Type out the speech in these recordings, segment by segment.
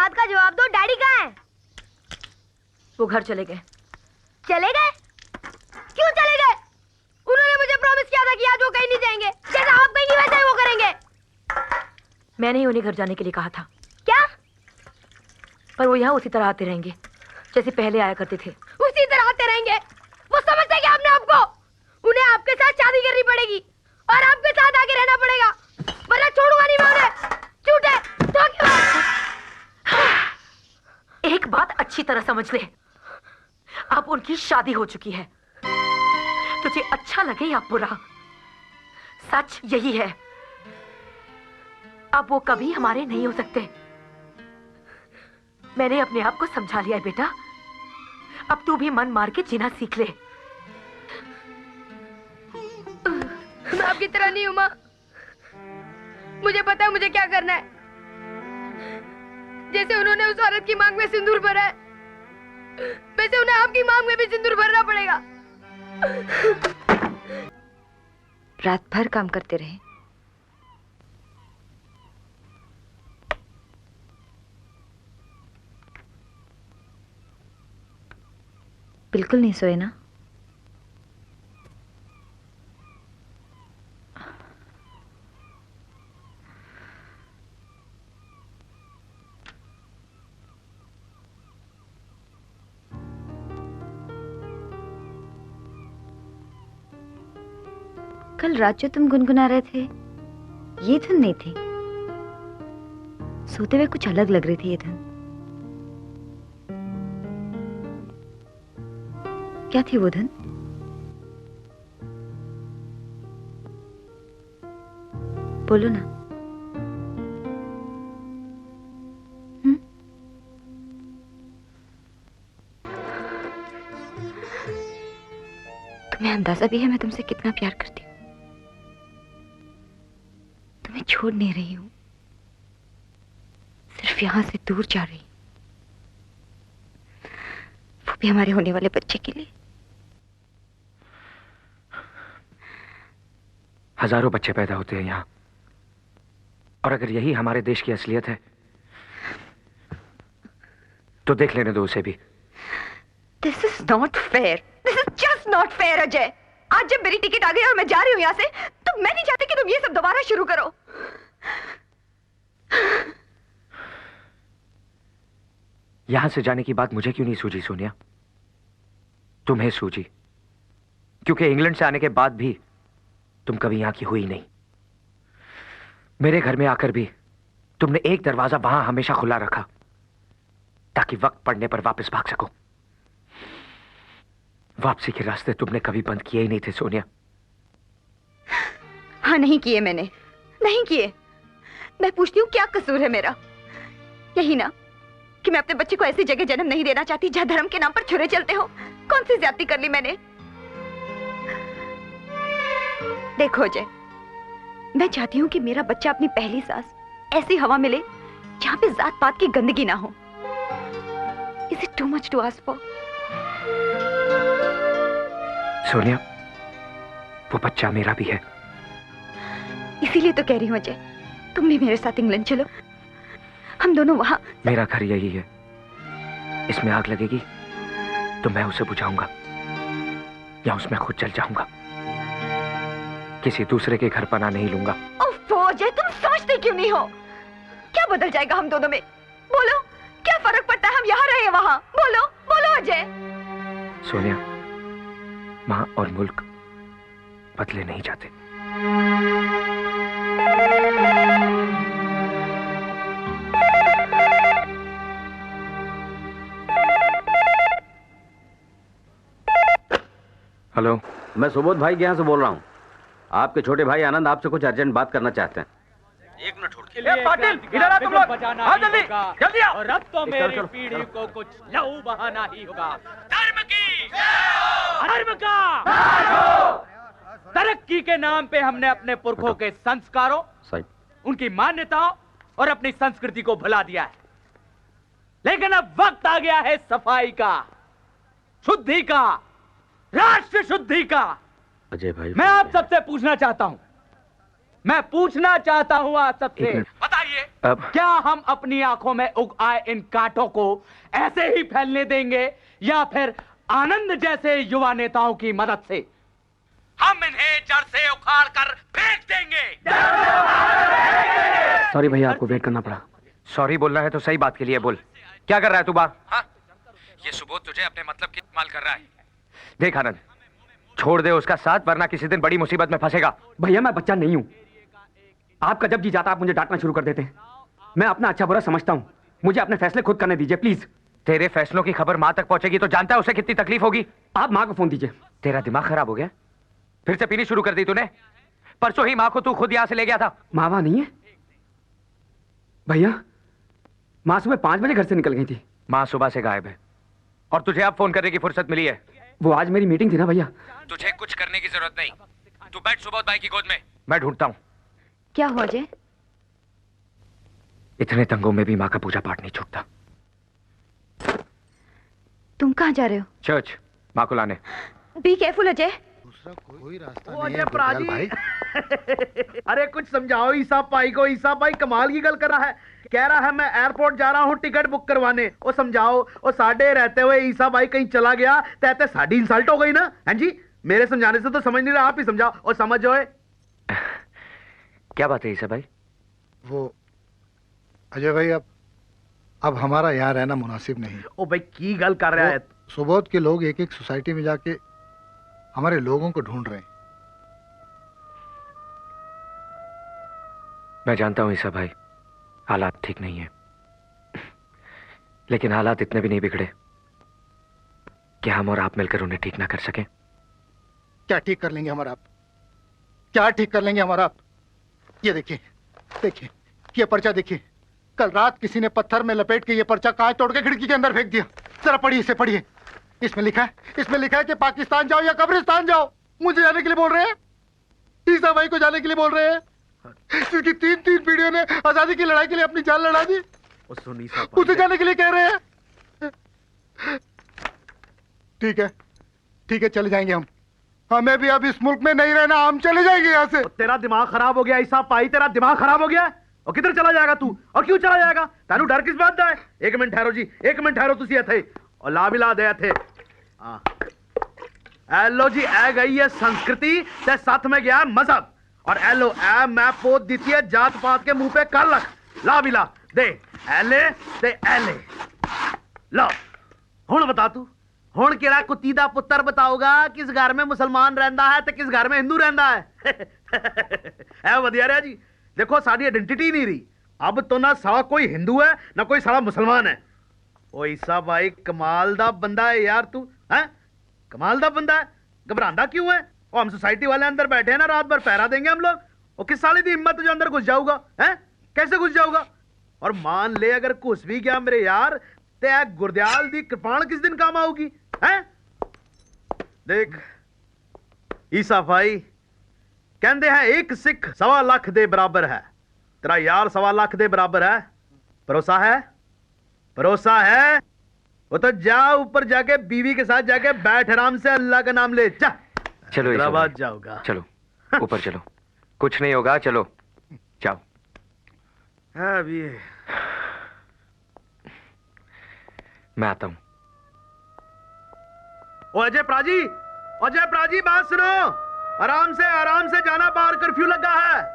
बात का जवाब दो, डैडी कहाँ हैं? वो घर चले गए। चले गए? क्यों चले गए? उन्होंने मुझे प्रॉमिस किया था कि आज वो कहीं नहीं जाएंगे। जैसा आप कहेंगे वैसा ही वो करेंगे। मैंने ही उन्हें घर जाने के लिए कहा था। क्या? पर वो यहाँ उसी तरह आते रहेंगे जैसे पहले आया करते थे। उसी तरह आते रहेंगे? वो समझते क्या अपने आप को? उन्हें आपके साथ शादी करनी पड़ेगी और आपके साथ आके रहना पड़ेगा, वरना छोड़ूंगा नहीं मैं उन्हें। झूठे धोखेबाज। एक बात अच्छी तरह समझ ले, अब उनकी शादी हो चुकी है। तुझे अच्छा लगे या बुरा, सच यही है। अब वो कभी हमारे नहीं हो सकते। मैंने अपने आप को समझा लिया है बेटा। अब तू भी मन मार के जीना सीख ले। मैं आपकी तरह नहीं हूं मां। मुझे पता है मुझे क्या करना है। जैसे उन्होंने उस औरत की मांग में सिंदूर भरा है, वैसे उन्हें आपकी मांग में भी सिंदूर भरना पड़ेगा। रात भर काम करते रहे। बिल्कुल नहीं सोए ना? कल रात जो तुम गुनगुना रहे थे ये धुन नहीं थी। सोते हुए कुछ अलग लग रही थी ये धुन। क्या थी वो धुन? बोलो ना। तुम्हें अंदाजा भी है मैं तुमसे कितना प्यार करती हूँ। तुम्हें छोड़ नहीं रही हूं, सिर्फ यहां से दूर जा रही हूं, वो भी हमारे होने वाले बच्चे के लिए। हजारों बच्चे पैदा होते हैं यहाँ, और अगर यही हमारे देश की असलियत है तो देख लेने दो उसे भी। This is not fair, this is just not fair Ajay. आज जब मेरी टिकट आ गई और मैं जा रही हूं यहाँ से, तो मैं नहीं चाहती कि तुम ये सब दोबारा शुरू करो। यहां से जाने की बात मुझे क्यों नहीं सूझी सोनिया? तुम्हें सूझी क्योंकि इंग्लैंड से आने के बाद भी तुम कभी यहां की हुई नहीं। मेरे घर में आकर भी तुमने एक दरवाजा वहां हमेशा खुला रखा ताकि वक्त पड़ने पर वापस भाग सको। वापसी के रास्ते तुमने कभी बंद किए ही नहीं थे सोनिया। हाँ, नहीं किए मैंने, नहीं किए। मैं पूछती हूँ क्या कसूर है मेरा? यही ना कि मैं अपने बच्चे को ऐसी जगह जन्म नहीं देना चाहती जहां धर्म के नाम पर छुरे चलते हो। कौन सी ज्यादती कर ली मैंने? देखो अजय, मैं चाहती हूँ कि मेरा बच्चा अपनी पहली सांस ऐसी हवा मिले जहां पे जात पात की गंदगी ना हो। Is it too much to ask for? Sonia, वो बच्चा मेरा भी है। इसीलिए तो कह रही हूँ अजय, तुम भी मेरे साथ इंग्लैंड चलो। हम दोनों वहां। मेरा घर यही है। इसमें आग लगेगी तो मैं उसे बुझाऊंगा या उसमें खुद जल जाऊंगा। किसी दूसरे के घर पनाह नहीं लूंगा। ओफो अजय, तुम समझते क्यों नहीं हो? क्या बदल जाएगा हम दोनों में? बोलो, क्या फर्क पड़ता है हम यहाँ रहे वहां? बोलो बोलो अजय। सोनिया, मां और मुल्क बदले नहीं जाते। हेलो, मैं सुबोध भाई के यहाँ से बोल रहा हूँ। आपके छोटे भाई आनंद आपसे कुछ अर्जेंट बात करना चाहते हैं। एक मिनट छोड़ के लिए पाटिल, इधर आ तुम लोग। हाँ जल्दी जल्दी आओ। और अब तो मेरी पीढ़ी को कुछ लहू बहाना ही होगा। धर्म की धर्म का तरक्की के नाम पे हमने अपने पुरखों के संस्कारों, उनकी मान्यताओं और अपनी संस्कृति को भुला दिया है। लेकिन अब वक्त आ गया है सफाई का, शुद्धि का, राष्ट्र शुद्धि का। अजय भाई, मैं आप सबसे पूछना चाहता हूं, मैं पूछना चाहता हूँ आप सबसे, एक मिनट। बताइए अब- क्या हम अपनी आंखों में उग आए इन कांटों को ऐसे ही फैलने देंगे या फिर आनंद जैसे युवा नेताओं की मदद से हम इन्हें जड़ से उखाड़ कर फेंक देंगे? सॉरी भैया, आपको वेट करना पड़ा। सॉरी बोलना है तो सही बात के लिए बोल। क्या कर रहा है तू बाहर? हाँ? ये सुबोध तुझे अपने मतलब की इस्तेमाल कर रहा है। देख आनंद, छोड़ दे उसका साथ, वरना किसी दिन बड़ी मुसीबत में फंसेगा। भैया मैं बच्चा नहीं हूं। आपका जब जी जाता आप मुझे डांटना शुरू कर देते हैं। मैं अपना अच्छा बुरा समझता हूं, मुझे अपने फैसले खुद करने दीजिए प्लीज। तेरे फैसलों की खबर माँ तक पहुंचेगी तो जानता है उसे कितनी तकलीफ होगी। आप माँ को फोन दीजिए। तेरा दिमाग खराब हो गया? फिर से पीनी शुरू कर दी तूने? परसों ही माँ को तू खुद यहाँ से ले गया था। माँ वहां नहीं है भैया। माँ सुबह 5 बजे घर से निकल गई थी। माँ सुबह से गायब है और तुझे अब फोन करने की फुर्सत मिली है। वो आज मेरी मीटिंग थी ना भैया। तुझे कुछ करने की जरूरत नहीं, तू बैठ सुबोध भाई की गोद में, मैं ढूंढता हूँ। क्या हुआ अजय? इतने तंगों में भी माँ का पूजा पाठ नहीं छूटता। तुम कहाँ जा रहे हो? चर्च, माँ को लाने। Be careful Ajay. कोई रास्ता वो नहीं है प्राजी। भाई। अरे कुछ समझाओ ईसा भाई को। ईसा भाई कमाल की गल कर रहा है, कह रहा है मैं एयरपोर्ट जा रहा हूँ टिकट बुक करवाने। वो समझाओ, वो साढ़े रहते हुए ईसा भाई कहीं चला गया तो साड़ी इंसल्ट हो गई ना। हाँ जी, मेरे समझाने से तो समझ नहीं रहा, आप ही समझाओ। और समझो क्या बात है ईसा भाई? वो अजय भाई, अब हमारा यहाँ रहना मुनासिब नहीं। ओ भाई की गल कर रहा है? सुबोध के लोग एक एक सोसाइटी में जाके हमारे लोगों को ढूंढ रहे हैं। मैं जानता हूं ईसा भाई, हालात ठीक नहीं है, लेकिन हालात इतने भी नहीं बिगड़े कि हम और आप मिलकर उन्हें ठीक ना कर सकें। क्या ठीक कर लेंगे हमारा आप? क्या ठीक कर लेंगे हमारा आप? ये देखिए, देखिए ये पर्चा देखिए। कल रात किसी ने पत्थर में लपेट के ये पर्चा कांच तोड़ के खिड़की के अंदर फेंक दिया। जरा पढ़िए, इसे पढ़िए। इसमें लिखा है कि पाकिस्तान जाओ या कब्रिस्तान जाओ। मुझे जाने के लिए बोल रहे हैं, ईसा भाई को जाने के लिए बोल रहे हैं, जिसकी 3 पीढ़ियों ने आजादी की लड़ाई के लिए अपनी जान लड़ा दी। उसे जाने के लिए कह रहे हैं। ठीक है चले जाएंगे हम। हमें भी अब इस मुल्क में नहीं रहना, हम चले जाएंगे यहाँ से। तेरा दिमाग खराब हो गया ईसा भाई, तेरा दिमाग खराब हो गया। और किधर चला जाएगा तू, और क्यों चला जाएगा? तेनू डर किस बात दा है? एक मिनट ठहरो जी, एक मिनट ठहरो। तुसी इत्थे और ला भी ला दे इत्थे। हां एलो जी, ए गई है संस्कृति ते साथ में गया मजहब। और एलो ए मैं पोत दीती है जात पात के मुंह पे कर लख। ला भी ला दे, एले ते एले ला। हुण बता तू, हुण केड़ा कुत्ती दा पुत्तर बताओगा किस घर में मुसलमान रहंदा है ते किस घर में हिंदू रहंदा है? है वधिया रहा जी। देखो साड़ी आइडेंटिटी नहीं रही। अब तो ना साला कोई हिंदू है ना कोई साला मुसलमान है। ओ ईसा भाई कमाल दा बंदा है यार तू, हैं? कमाल दा बंदा है। घबरांदा क्यों है? ओ हम सोसाइटी वाले अंदर बैठे हैं ना, रात भर पहरा देंगे हम लोग। ओ किस साले दी हिम्मत जो अंदर घुस जाऊगा, हैं? कैसे घुस जाऊगा? और मान ले अगर घुस भी गया मेरे यार, ते गुरदयाल दी कृपाण किस दिन काम आऊगी, हैं? देख ईसा भाई, कहते हैं एक सिख 1.25 लाख दे बराबर है। तेरा यार 1.25 लाख दे बराबर है। भरोसा है? भरोसा है? वो तो जा ऊपर जाके बीवी के साथ जाके बैठ आराम से, अल्लाह का नाम ले। जा चलो ईसा हैदराबाद भाई, जाओगा। चलो ऊपर चलो, कुछ नहीं होगा, चलो जाओ। अभी मैं आता हूं। ओ अजय प्राजी बात सुनो। आराम से जाना, बाहर कर्फ्यू लगा है।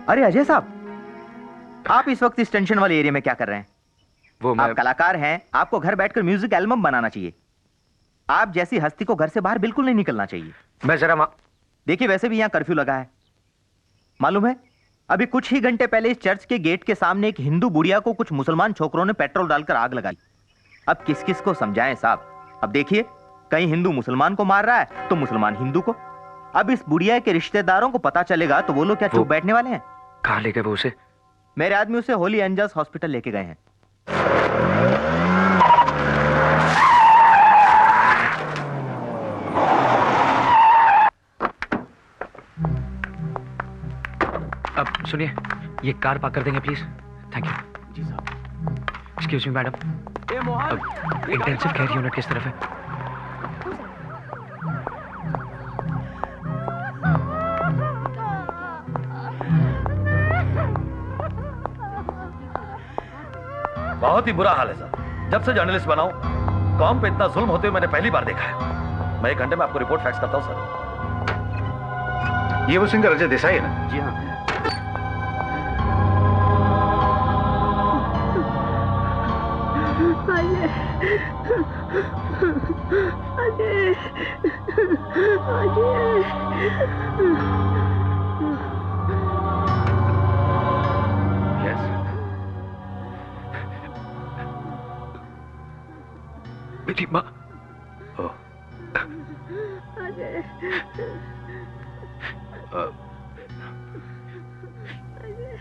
अरे अजय साहब, आप इस वक्त इस टेंशन वाले एरिया में क्या कर रहे हैं? वो मैं आप कलाकार हैं, आपको घर बैठकर म्यूजिक एल्बम बनाना चाहिए। आप जैसी हस्ती को घर से बाहर बिल्कुल नहीं निकलना चाहिए। मैं जरा देखिए, वैसे भी यहाँ कर्फ्यू लगा है, मालूम है? अभी कुछ ही घंटे पहले इस चर्च के गेट के सामने एक हिंदू बुढ़िया को कुछ मुसलमान छोकरों ने पेट्रोल डालकर आग लगाई। अब किस किस को समझाएं साहब? अब देखिए, कहीं हिंदू मुसलमान को मार रहा है तो मुसलमान हिंदू को। अब इस बुढ़िया के रिश्तेदारों को पता चलेगा तो वो लोग क्या चुप बैठने वाले हैं? कहाँ ले गए वो उसे? मेरे आदमी उसे होली एंजल्स हॉस्पिटल लेके गए हैं। अब सुनिए, ये कार पार्क कर देंगे प्लीज? Thank you. जी साहब। Excuse me madam, intensive care unit किस तरफ है? बहुत ही बुरा हाल है सर। जब से जर्नलिस्ट बनाऊं, कॉम पे इतना जुल्म होते हुए मैंने पहली बार देखा है। मैं 1 घंटे में आपको रिपोर्ट फैक्स करता हूं सर। ये वो सिंगर अजय देसाई है ना? जी हाँ। मेरी माँ।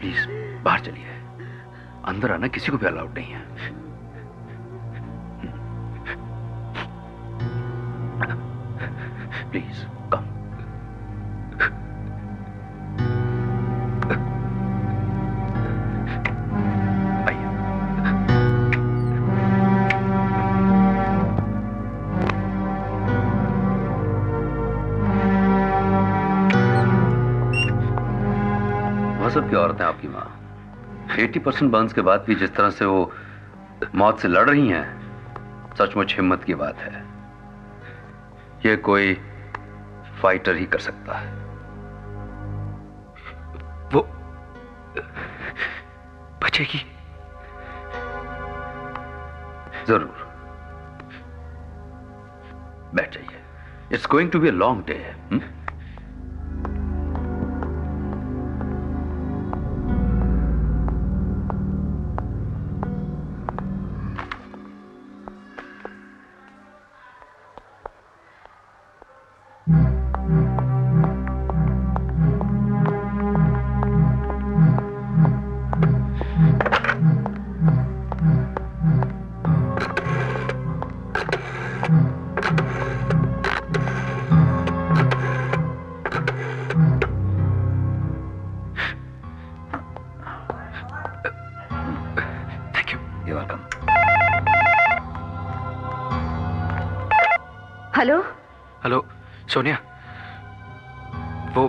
प्लीज बाहर चलिए, अंदर आना किसी को भी अलाउड नहीं है। Please come. सब की औरत है आपकी माँ। 80% बर्न्स के बाद भी जिस तरह से वो मौत से लड़ रही हैं, सचमुच हिम्मत की बात है। ये कोई फाइटर ही कर सकता है। वो बचेगी जरूर। बैठ जाइए। It's going to be a long day. Hello hello Sonia, वो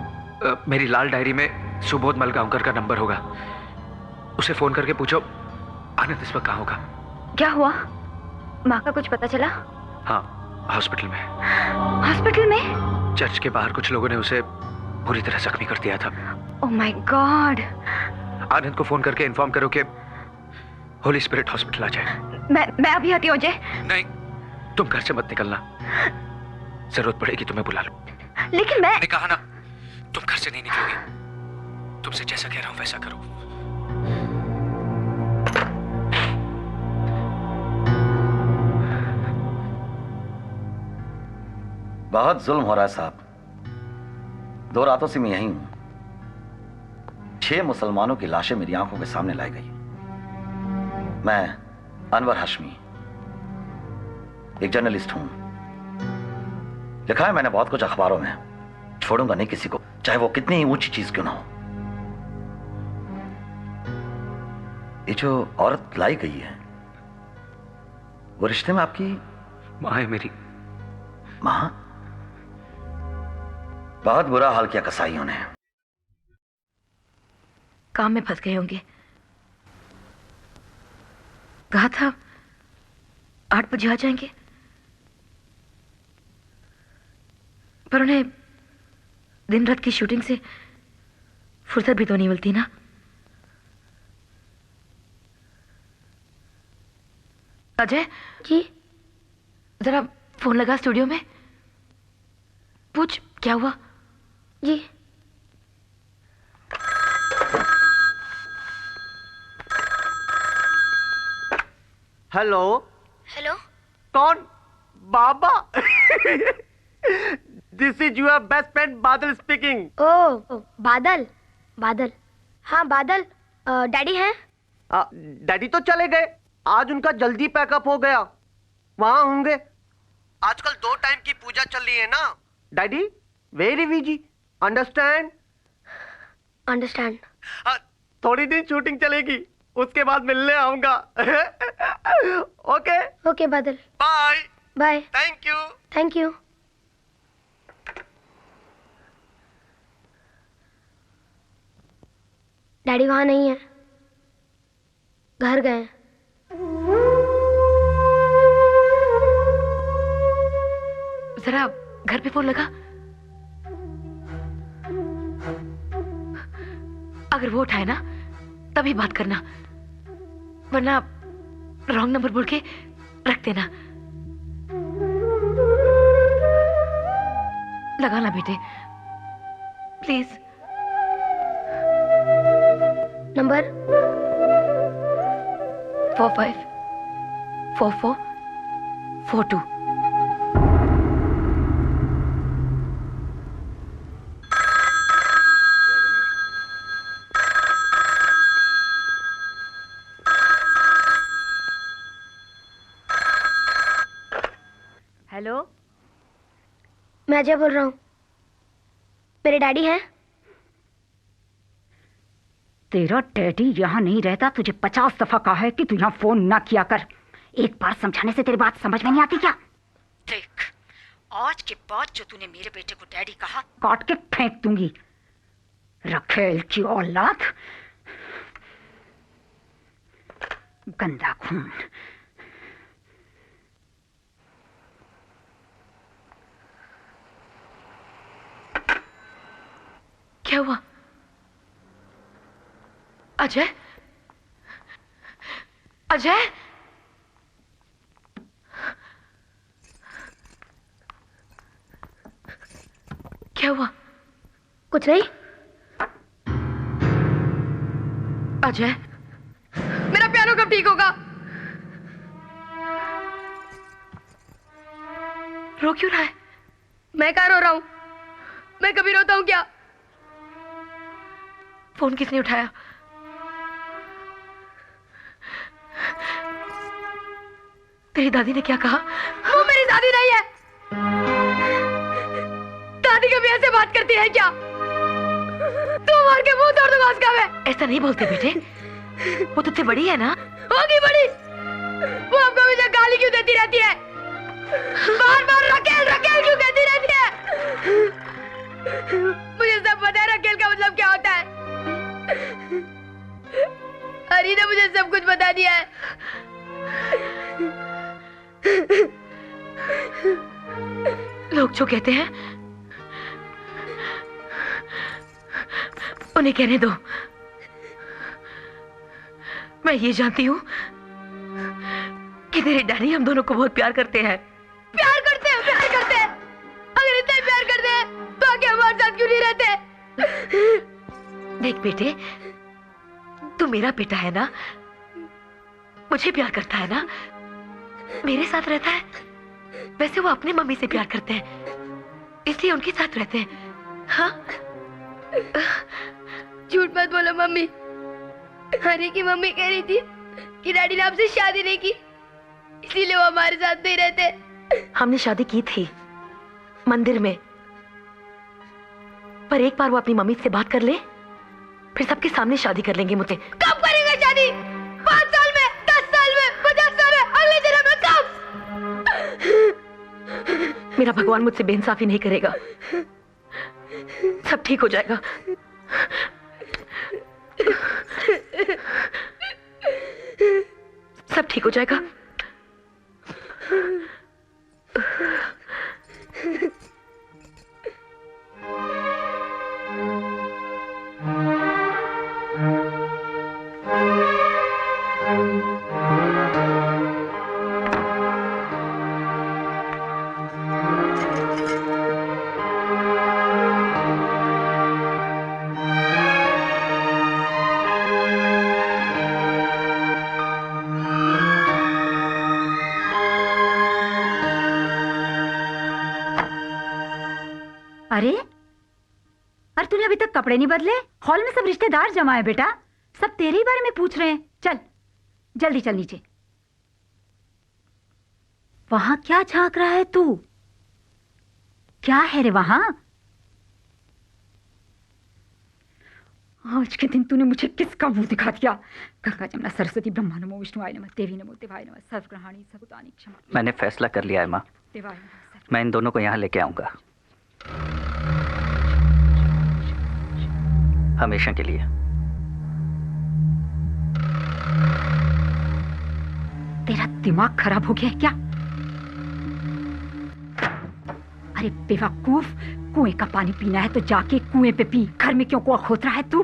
मेरी लाल डायरी में सुबोध मलगांवकर का नंबर होगा, उसे फोन करके पूछो आनंद इस वक्त कहाँ होगा। क्या हुआ? माँ का कुछ पता चला? हाँ, हॉस्पिटल में। हॉस्पिटल में? चर्च के बाहर कुछ लोगों ने उसे बुरी तरह जख्मी कर दिया था। Oh my God. आनंद को फोन करके इन्फॉर्म करो कि होली स्पिरिट हॉस्पिटल आ जाए। मैं अभी आती हूँ अजय। नहीं, तुम घर से मत निकलना, जरूरत पड़ेगी तुम्हें बुला लो। लेकिन मैंने कहा ना, तुम घर से नहीं निकलोगी। तुमसे जैसा कह रहा हूं वैसा करो। बहुत जुल्म हो रहा है साहब। 2 रातों से मैं यहीं हूं। 6 मुसलमानों की लाशें मेरी आंखों के सामने लाई गई। मैं अनवर हाशमी, एक जर्नलिस्ट हूं। लिखा है मैंने बहुत कुछ अखबारों में। छोड़ूंगा नहीं किसी को, चाहे वो कितनी ही ऊंची चीज क्यों ना हो। ये जो औरत लाई गई है, वो रिश्ते में आपकी माँ है मेरी। मां? बहुत बुरा हाल किया कसाईयों ने। काम में फंस गए होंगे। कहा था 8 बजे आ जाएंगे, पर उन्हें दिन रात की शूटिंग से फुर्सत भी तो नहीं मिलती ना। अजय जी जरा फोन लगा स्टूडियो में, पूछ क्या हुआ। जी हेलो हेलो कौन? बाबा this is your best friend Badal speaking. ओ बादल, बादल, हाँ बादल, डैडी हैं? डैडी तो चले गए, आज उनका जल्दी पैकअप हो गया, वहां होंगे। आजकल 2 टाइम की पूजा चल रही है ना। Daddy very busy, understand? Understand. थोड़ी दिन शूटिंग चलेगी, उसके बाद मिलने आऊंगा। Okay okay Badal, bye bye. Thank you. Thank you. Daddy वहां नहीं है, घर गए। जरा घर पे फोन लगा, अगर वो उठाए ना तभी बात करना, वरना रॉन्ग नंबर बोल के रख देना। लगाना बेटे प्लीज। नंबर 454442। हेलो, मैं अजय बोल रहा हूँ। मेरे डैडी हैं? तेरा डैडी यहाँ नहीं रहता, तुझे 50 दफा कहा है कि तू यहाँ फोन ना किया कर। एक बार समझाने से तेरी बात समझ में नहीं आती क्या? देख, आज के बाद जो तूने मेरे बेटे को डैडी कहा, काट के फेंक दूंगी। रखेल की औलाद, गंदा खून। क्या हुआ अजय? अजय क्या हुआ? कुछ नहीं। अजय मेरा पियानो कब ठीक होगा? रो क्यों रहा है? मैं कहाँ रो रहा हूँ? मैं कभी रोता हूँ क्या? फोन किसने उठाया? तेरी दादी ने क्या कहा? वो मेरी दादी नहीं है। दादी कभी ऐसे बात करती है क्या? तू मार के मुंह तोड़ दूंगा उसका मैं। ऐसा नहीं बोलते बेटे, वो तुझसे बड़ी है ना। होगी बड़ी, वो हमको मुझे गाली क्यों देती रहती है? बार बार रकेल रकेल क्यों कहती रहती है? मुझे सब पता है रकेल का मतलब क्या होता है। हरी ने मुझे सब कुछ बता दिया है। लोग जो कहते हैं उन्हें कहने दो। मैं ये जानती हूँ कि तेरे डैडी हम दोनों को बहुत प्यार करते हैं। प्यार करते हैं, प्यार करते हैं। अगर इतना ही प्यार करते हैं तो आगे हमारे साथ क्यों नहीं रहते? देख बेटे, तू मेरा बेटा है ना, मुझे प्यार करता है ना, मेरे साथ रहता है। वैसे वो अपने मम्मी से प्यार करते हैं, इसलिए उनके साथ रहते हैं। हाँ? झूठ मत बोलो मम्मी। हरी की मम्मी कह रही थी कि डैडी ने आपसे शादी नहीं की, इसीलिए वो हमारे साथ नहीं रहते। हमने शादी की थी मंदिर में, पर एक बार वो अपनी मम्मी से बात कर ले, फिर सबके सामने शादी कर लेंगे मुझसे। कब करेंगे शादी? 5 साल में, 10 साल में, 50 साल में, अगले जन्म में कब? मेरा भगवान मुझसे बेइंसाफी नहीं करेगा, सब ठीक हो जाएगा। सब ठीक हो जाएगा। और तूने अभी तक कपड़े नहीं बदले? हॉल में सब रिश्तेदार जमा है बेटा, सब तेरे ही बारे में पूछ रहे हैं। चल जल्दी चल नीचे। वहां क्या झांक रहा है तू? क्या है रे वहां? आज के दिन तूने मुझे किसका मुंह दिखा दिया? गंगा जमुना सरस्वती ब्रह्मा नमो विष्णुवाय नमः, देवी नमो देवाय नमः, सर्वग्रहाणी सभूतानि क्षमा। मैंने फैसला कर लिया है माँ, देवाय नमः। मैं इन दोनों को यहाँ लेके आऊंगा हमेशा के लिए। तेरा दिमाग खराब हो गया है क्या? अरे बेवकूफ, कुएं का पानी पीना है तो जाके कुएं पे पी, घर में क्यों कुआं खोद रहा है तू?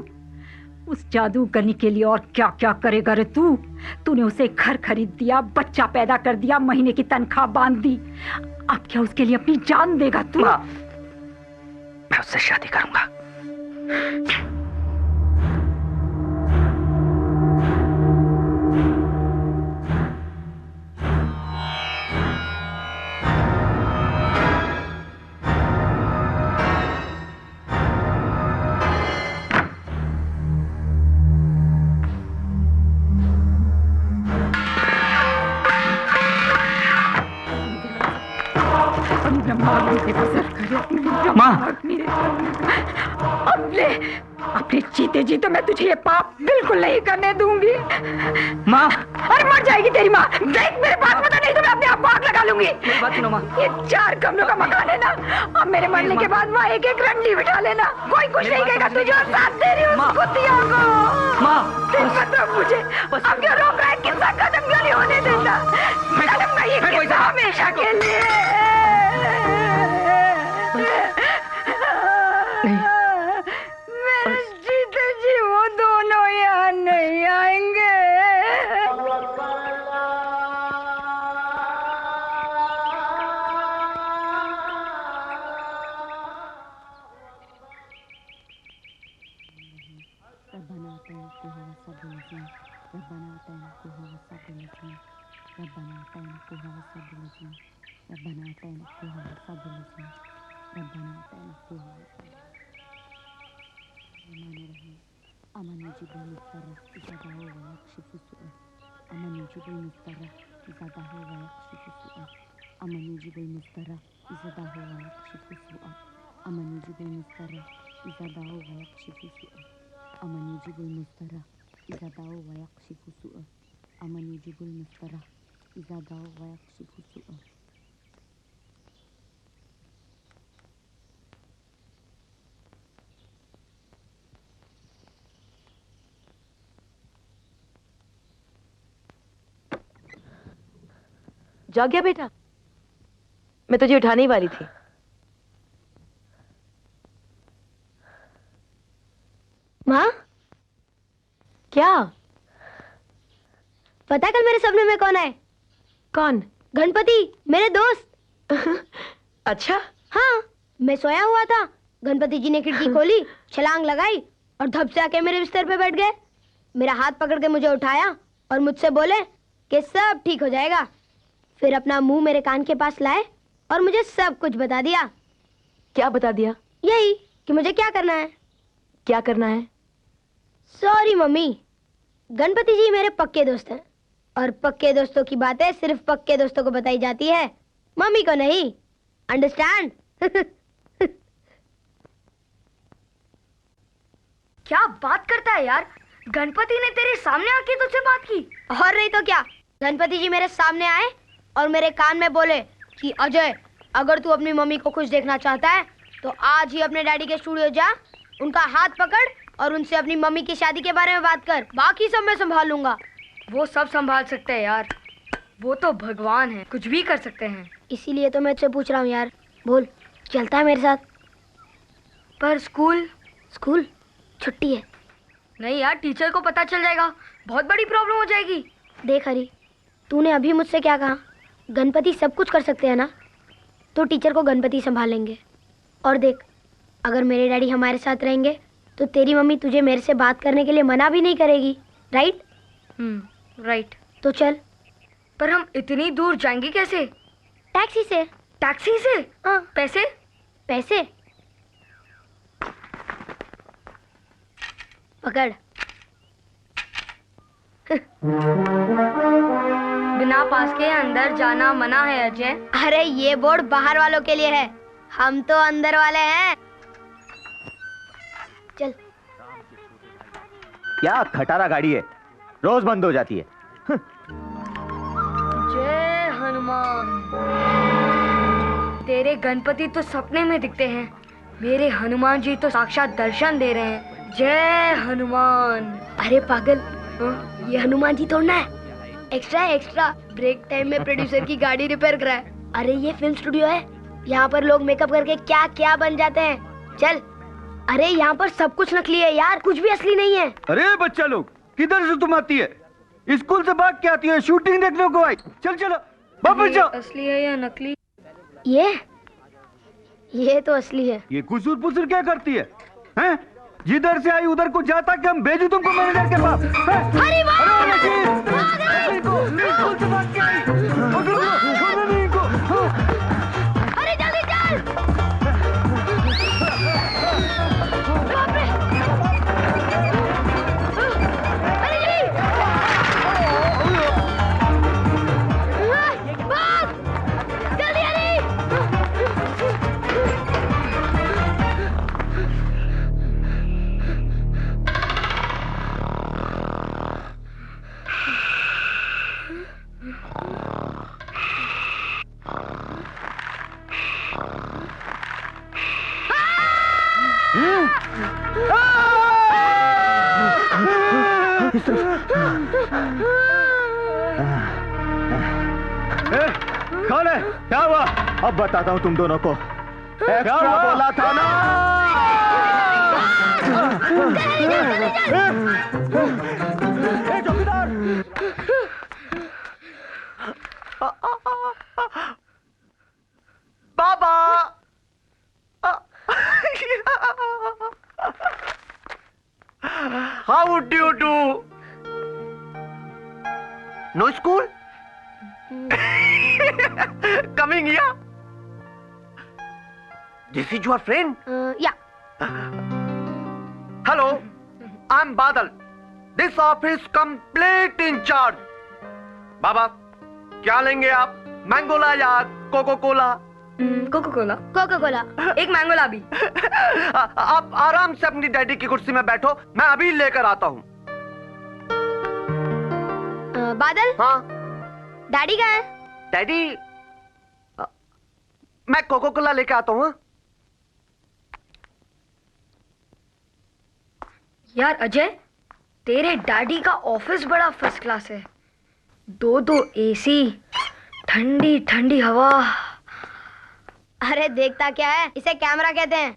उस जादूगरनी के लिए और क्या क्या करेगा रे तू? तूने उसे घर खरीद दिया, बच्चा पैदा कर दिया, महीने की तनख्वाह बांध दी, अब क्या उसके लिए अपनी जान देगा तू? मैं उससे शादी करूंगा। अपने जीते जी तो मैं तुझे ये पाप बिल्कुल नहीं करने दूंगी। माँ, अरे मर जाएगी तेरी माँ। देख मेरे पास पता नहीं तो मैं अपने आप को आग लगा लूंगी। मेरी बात सुनो माँ। ये 4 कमरों का मकान है ना, अब मेरे मरने के बाद वहाँ एक एक रंडी बिठा लेना, कोई कुछ नहीं कहेगा तुझे, और साथ दे रही हूँ कुत्तियों को। माँ मतलब मुझे अब क्यों रोक रहा है? किस्सा खत्म क्यों नहीं होने देता? चलूंगा ये किस्सा हमेशा के लिए। मेरे जीते जी वो दोनों यहाँ नहीं आएंगे। जाग गया बेटा? मैं तुझे उठाने ही वाली थी। माँ, क्या? पता है कल मेरे सपने में कौन आए? कौन? गणपति, मेरे दोस्त। अच्छा? हाँ, मैं सोया हुआ था, गणपति जी ने खिड़की खोली, छलांग लगाई और धप से आके मेरे बिस्तर पे बैठ गए। मेरा हाथ पकड़ के मुझे उठाया और मुझसे बोले कि सब ठीक हो जाएगा। फिर अपना मुंह मेरे कान के पास लाए और मुझे सब कुछ बता दिया। क्या बता दिया? यही कि मुझे क्या करना है। क्या करना है? सॉरी मम्मी, गणपति जी मेरे पक्के दोस्त हैं और पक्के दोस्तों की बातें सिर्फ पक्के दोस्तों को बताई जाती है, मम्मी को नहीं। अंडरस्टैंड? क्या बात करता है यार, गणपति ने तेरे सामने आके तुझसे बात की? और नहीं तो क्या, गणपति जी मेरे सामने आए और मेरे कान में बोले कि अजय, अगर तू अपनी मम्मी को खुश देखना चाहता है तो आज ही अपने डैडी के स्टूडियो जा, उनका हाथ पकड़ और उनसे अपनी मम्मी की शादी के बारे में बात कर, बाकी सब मैं संभाल लूंगा। वो सब संभाल सकते हैं यार, वो तो भगवान है, कुछ भी कर सकते हैं। इसीलिए तो मैं तुझसे पूछ रहा हूँ यार, बोल चलता है मेरे साथ? पर स्कूल? स्कूल छुट्टी है। नहीं यार, टीचर को पता चल जाएगा, बहुत बड़ी प्रॉब्लम हो जाएगी। देख हरी, तूने अभी मुझसे क्या कहा? गणपति सब कुछ कर सकते हैं ना, तो टीचर को गणपति संभालेंगे। और देख, अगर मेरे डैडी हमारे साथ रहेंगे तो तेरी मम्मी तुझे मेरे से बात करने के लिए मना भी नहीं करेगी, राइट? राइट। तो चल। पर हम इतनी दूर जाएंगे कैसे? टैक्सी से। टैक्सी से? हाँ। पैसे? पैसे पकड़। बिना पास के अंदर जाना मना है अजय। अरे ये बोर्ड बाहर वालों के लिए है, हम तो अंदर वाले हैं। चल। क्या खटारा गाड़ी है, रोज बंद हो जाती है। जय हनुमान। तेरे गणपति तो सपने में दिखते हैं, मेरे हनुमान जी तो साक्षात दर्शन दे रहे हैं। जय हनुमान। अरे पागल, ये हनुमान जी तोड़ना है। एक्स्ट्रा एक्स्ट्रा ब्रेक टाइम में प्रोड्यूसर की गाड़ी रिपेयर कराए। अरे ये फिल्म स्टूडियो है, यहाँ पर लोग मेकअप करके क्या क्या बन जाते हैं। चल। अरे यहाँ पर सब कुछ नकली है यार, कुछ भी असली नहीं है। अरे बच्चा लोग, किधर से तुम आती है? स्कूल से भाग के आती है, शूटिंग देखने को आई। चल चलो वापस जाओ। असली है या नकली? ये तो असली है। ये कुसूर पुसूर क्या करती है, हैं? जिधर से आई उधर को जाता कि हम भेजू तुमको मैनेजर के पास। अरे अरे जल्दी चल। बाप रे। अरे जल्दी। भाग। जल्दी अरे। कौन है? क्या हुआ? अब बताता हूँ तुम दोनों को। एक्स्ट्रा बोला था ना। चौकीदार। बाबा। How do you do? No school? Coming here? This is your friend? Yeah. Hello, I'm Badal. This office complete in charge. बाबा, क्या लेंगे आप? मैंगो ला या Coco Cola? Coco Cola. Coca Cola. एक मैंगो ला भी। आप आराम से अपनी डैडी की कुर्सी में बैठो, मैं अभी लेकर आता हूँ। बादल। हाँ। डैडी कहाँ है? डैडी, मैं कोको कोला लेकर आता हूँ। यार अजय, तेरे डैडी का ऑफिस बड़ा फर्स्ट क्लास है। 2 एसी, ठंडी ठंडी हवा। अरे देखता क्या है, इसे कैमरा कहते हैं।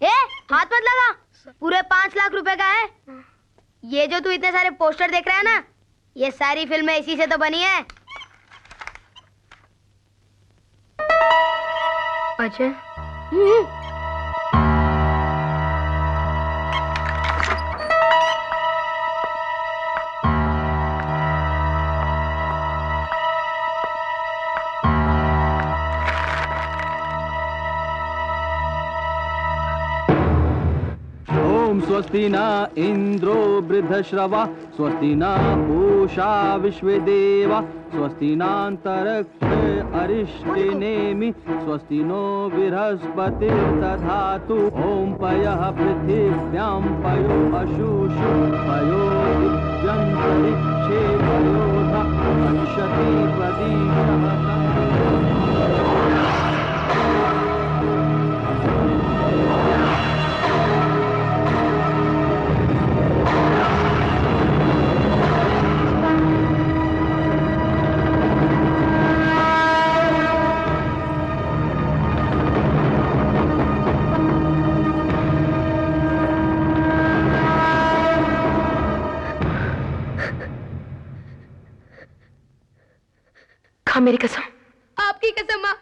हाथ मत लगा, पूरे 5 लाख रुपए का है। ये जो तू इतने सारे पोस्टर देख रहा है ना, ये सारी फिल्में इसी से तो बनी है। अजय। स्वस्ति न इंद्रो वृद्धश्रवा स्वस्ति न पूषा विश्वदेवा स्वस्ति नान्तरिक्ष अरिष्टिनेमि स्वस्ति नो बृहस्पतिर्दधातु ओम पयः पृथिव्यां पयो अशुषु पयो दिव्यन्तरिक्षे पयोध पश्यति प्रदीपः। खा मेरी कसम। आपकी कसम माँ,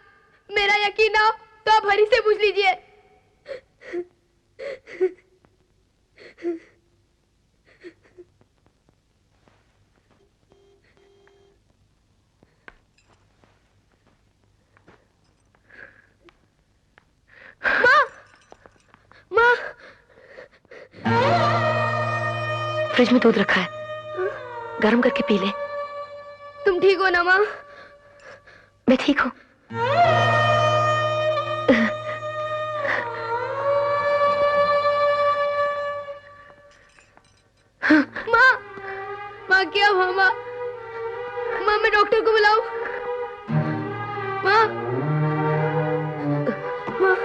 मेरा यकीन ना हो तो आप हरी से पूछ लीजिए। फ्रिज में दूध रखा है, गर्म करके पी ले। तुम ठीक हो ना माँ? मैं ठीक हूँ। माँ, माँ क्या हुआ माँ? माँ मैं डॉक्टर को बुलाऊं? माँ, माँ,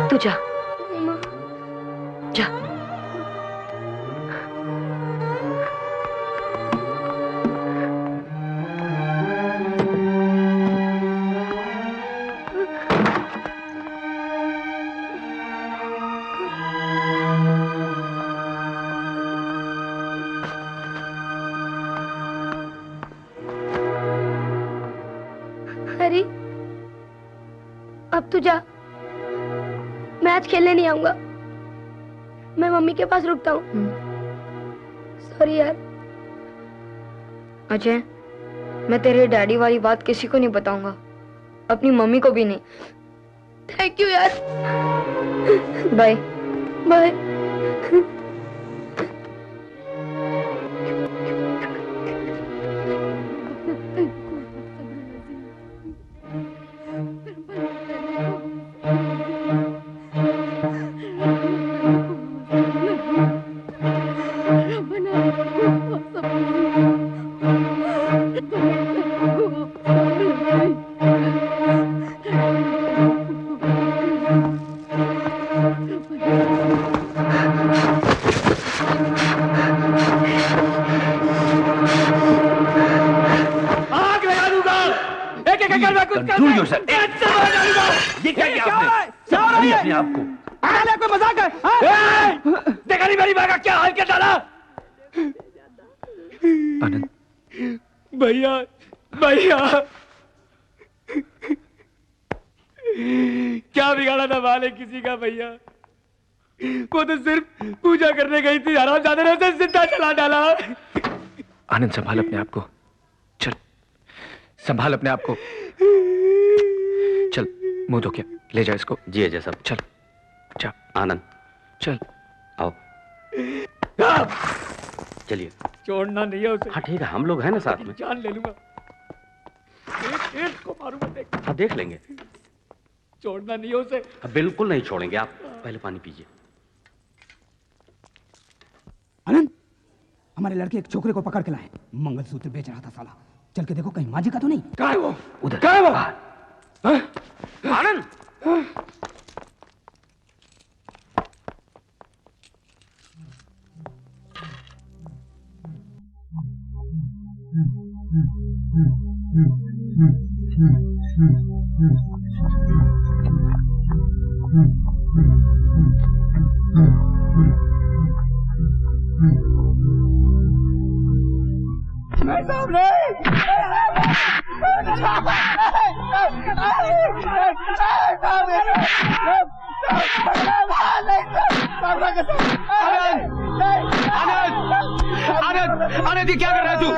तू जा, जा। हरी, अब तू जा। मैं आज खेलने नहीं आऊंगा। मैं मम्मी के पास रुकता हूँ। सॉरी यार। अजय, मैं तेरे डैडी वाली बात किसी को नहीं बताऊंगा, अपनी मम्मी को भी नहीं। थैंक यू यार। Bye bye. Control yourself. ये क्या किया आपने? संभालिए अपने आप को। कोई मजाक है? देखा नहीं मेरी माँ का क्या हाल क्या डाला? आनंद, भैया, भैया, क्या बिगाड़ा था माँ ने किसी का भैया? वो तो सिर्फ पूजा करने गई थी, हरामजादे ने उसे जिंदा जला डाला। आनंद संभाल अपने आप को। चल, संभाल अपने आप को। चल, मुंह धो के ले जा इसको। जी अजय साहब। चल, जा। आनंद, चल, आओ। चलिए। छोड़ना नहीं है उसे। हाँ ठीक है, हम लोग हैं ना साथ में। जान ले लूंगा। एक को मारूंगा, देख। हाँ देख लेंगे। छोड़ना नहीं है उसे। बिल्कुल नहीं छोड़ेंगे। आप पहले पानी पीजिए। आनंद, हमारे लड़के एक छोकरे को पकड़ के लाए। मंगलसूत्र बेच रहा था साला। चल के देखो कहीं माजी का तो नहीं। कहाँ है वो? उधर। कहाँ है वो? आनंद, मैं सामने। आनंद, ये क्या कर रहा है तू?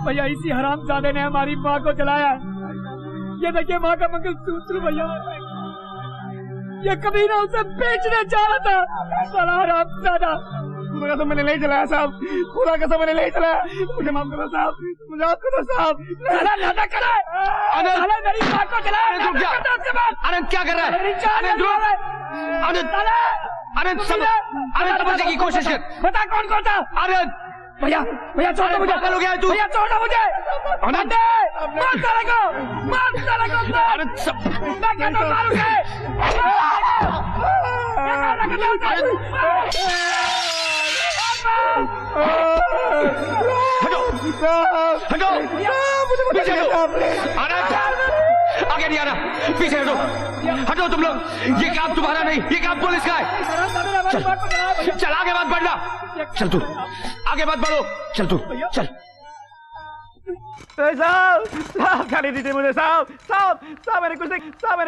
भैया, इसी हरामजादे ने हमारी माँ को जलाया। ये देखिए माँ का मंगलसूत्र भैया। ये कभी ना उसे बेचने जा रहा था। साला हरामजादा। खुदा कसम मैंने नहीं जलाया साहब। खुदा कसम मैंने नहीं जलाया। मुझे माफ करो साहब। मुझे माफ करो साहब। साला नाटक कर रहा है। आनंद, साला मेरी माँ को जलाया। आनंद, रुक जा। आनंद क्या कर रहा है? आनंद रुक। आनंद, आनंद समझने की कोशिश कर। बता कौन कौन था? आनंद, भैया, भैया छोड़ दो मुझे। पागल हो गया है तू? भैया छोड़ दो मुझे। आनंद, मार साले को। मार साले को। आनंद, मैं कहता हूँ मार उसे। हटो, पीछे हटो। आनंद, आगे नहीं आना, पीछे हटो। हटो तुम लोग। ये काम तुम्हारा नहीं, ये काम पुलिस का है। चल, चल आगे मत बढ़ना। चल तू, आगे मत बढ़ो। चल तू, चल। साहब साहब जाने दीजिए मुझे साहब साहब साहब मैंने कुछ नहीं साहब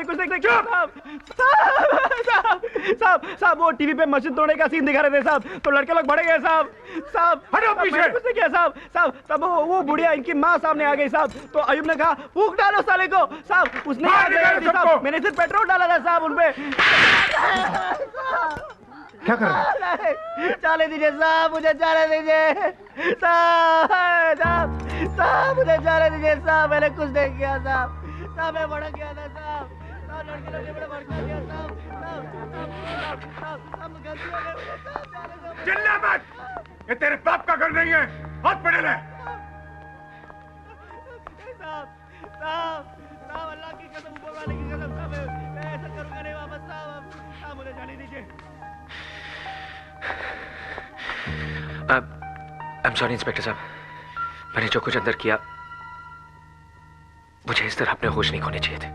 साहब साहब साहब वो टीवी पे मस्जिद तोड़ने का सीन दिखा रहे थे साहब, तो लड़के लोग बढ़े गए साहब साहब हटो पीछे। कुछ नहीं किया साहब साहब तब वो बुढ़िया इनकी माँ सामने आ गई साहब, तो अयूब ने कहा फूंक डालो साले को साहब, उसने साहब मैंने सिर्फ पेट्रोल डाला था साहब उनपे। क्या कर रहे हैं? जाने दीजिए साहब, मुझे जाने दीजिए साहब साहब मुझे जाने दीजिए साहब, मैंने कुछ नहीं किया साहब साहब मैं भड़क गया था साहब लड़के लोग ने बड़ा भड़का दिया साहब गलती हो गई। चिल्ला मत, ये तेरे बाप का घर नहीं है, हाथ पड़े ले। साहब साहब साहब अल्लाह की कसम, ऊपर वाले की कसम साहब मैं ऐसा करूंगा नहीं वापस साहब साहब मुझे जाने दीजिए। I'm sorry इंस्पेक्टर साहब, मैंने जो कुछ अंदर किया मुझे इस तरह अपने होश नहीं खोने चाहिए थे।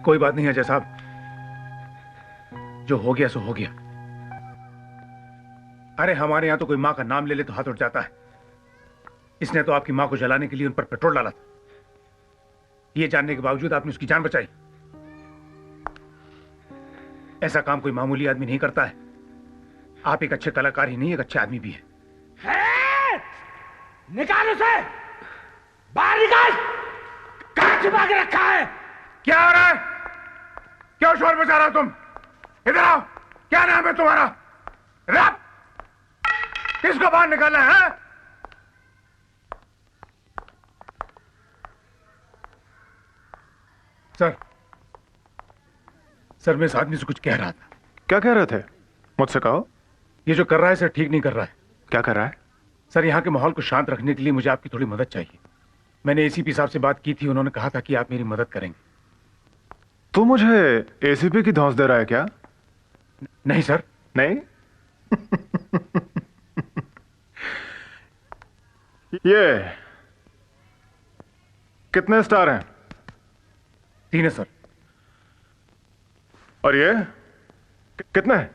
कोई बात नहीं अजय साहब, जो हो गया सो हो गया। अरे हमारे यहां तो कोई मां का नाम ले ले तो हाथ उठ जाता है। इसने तो आपकी मां को जलाने के लिए उन पर पेट्रोल डाला था, ये जानने के बावजूद आपने उसकी जान बचाई। ऐसा काम कोई मामूली आदमी नहीं करता है। आप एक अच्छे कलाकार ही नहीं, एक अच्छे आदमी भी है। निकाल उसे, बाहर निकाल। कहां छुपा के रखा है? क्या हो रहा है? क्यों शोर मचा रहा हो तुम? इधर आओ, क्या नाम है तुम्हारा? रब, किसको बाहर निकालना है? सर मैं इस आदमी से कुछ कह रहा था। क्या कह रहे थे? मुझसे कहो। ये जो कर रहा है सर ठीक नहीं कर रहा है। क्या कर रहा है? सर यहाँ के माहौल को शांत रखने के लिए मुझे आपकी थोड़ी मदद चाहिए। मैंने एसीपी साहब से बात की थी, उन्होंने कहा था कि आप मेरी मदद करेंगे। तू मुझे एसीपी की धौंस दे रहा है क्या? नहीं सर। नहीं? ये कितने स्टार हैं? 3 है सर। और ये कितने हैं?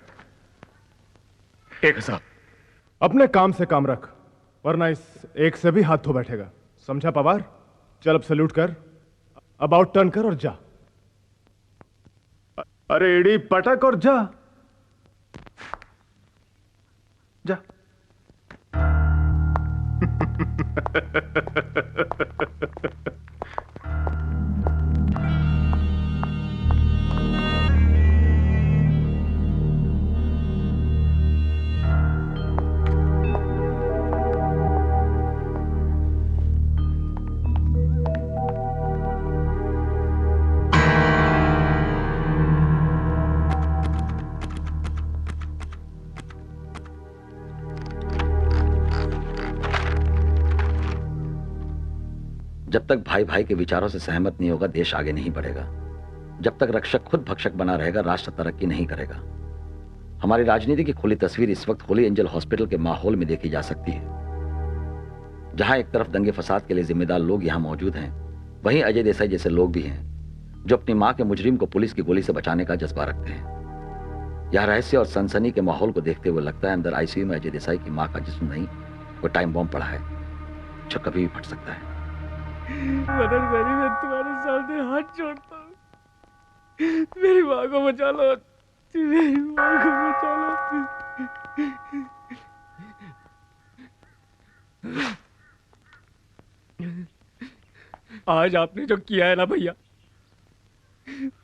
1 है साहब। अपने काम से काम रख, वरना इस एक से भी हाथ धो बैठेगा। समझा पवार? चल अब सल्यूट कर, अबाउट टर्न कर और जा। अरे एडी पटक और जा जा। जब तक भाई भाई के विचारों से सहमत नहीं होगा, देश आगे नहीं बढ़ेगा। जब तक रक्षक खुद भक्षक बना रहेगा, राष्ट्र तरक्की नहीं करेगा। हमारी राजनीति की खुली तस्वीर इस वक्त होली एंजल हॉस्पिटल के माहौल में देखी जा सकती है, जहां एक तरफ दंगे फसाद के लिए जिम्मेदार लोग यहां मौजूद हैं, वहीं अजय देसाई जैसे लोग भी हैं जो अपनी मां के मुजरिम को पुलिस की गोली से बचाने का जज्बा रखते हैं। यह रहस्य और सनसनी के माहौल को देखते हुए लगता है अंदर आईसीयू में अजय देसाई की मां का जिस्म नहीं, वो टाइम बॉम्ब पड़ा है जो कभी भी फट सकता है। मदन गरी, मैं तुम्हारे सामने हाथ जोड़ता हूँ, मेरी माँ को बचा लो, मेरी माँ को बचा लो। आज आपने जो किया है ना भैया,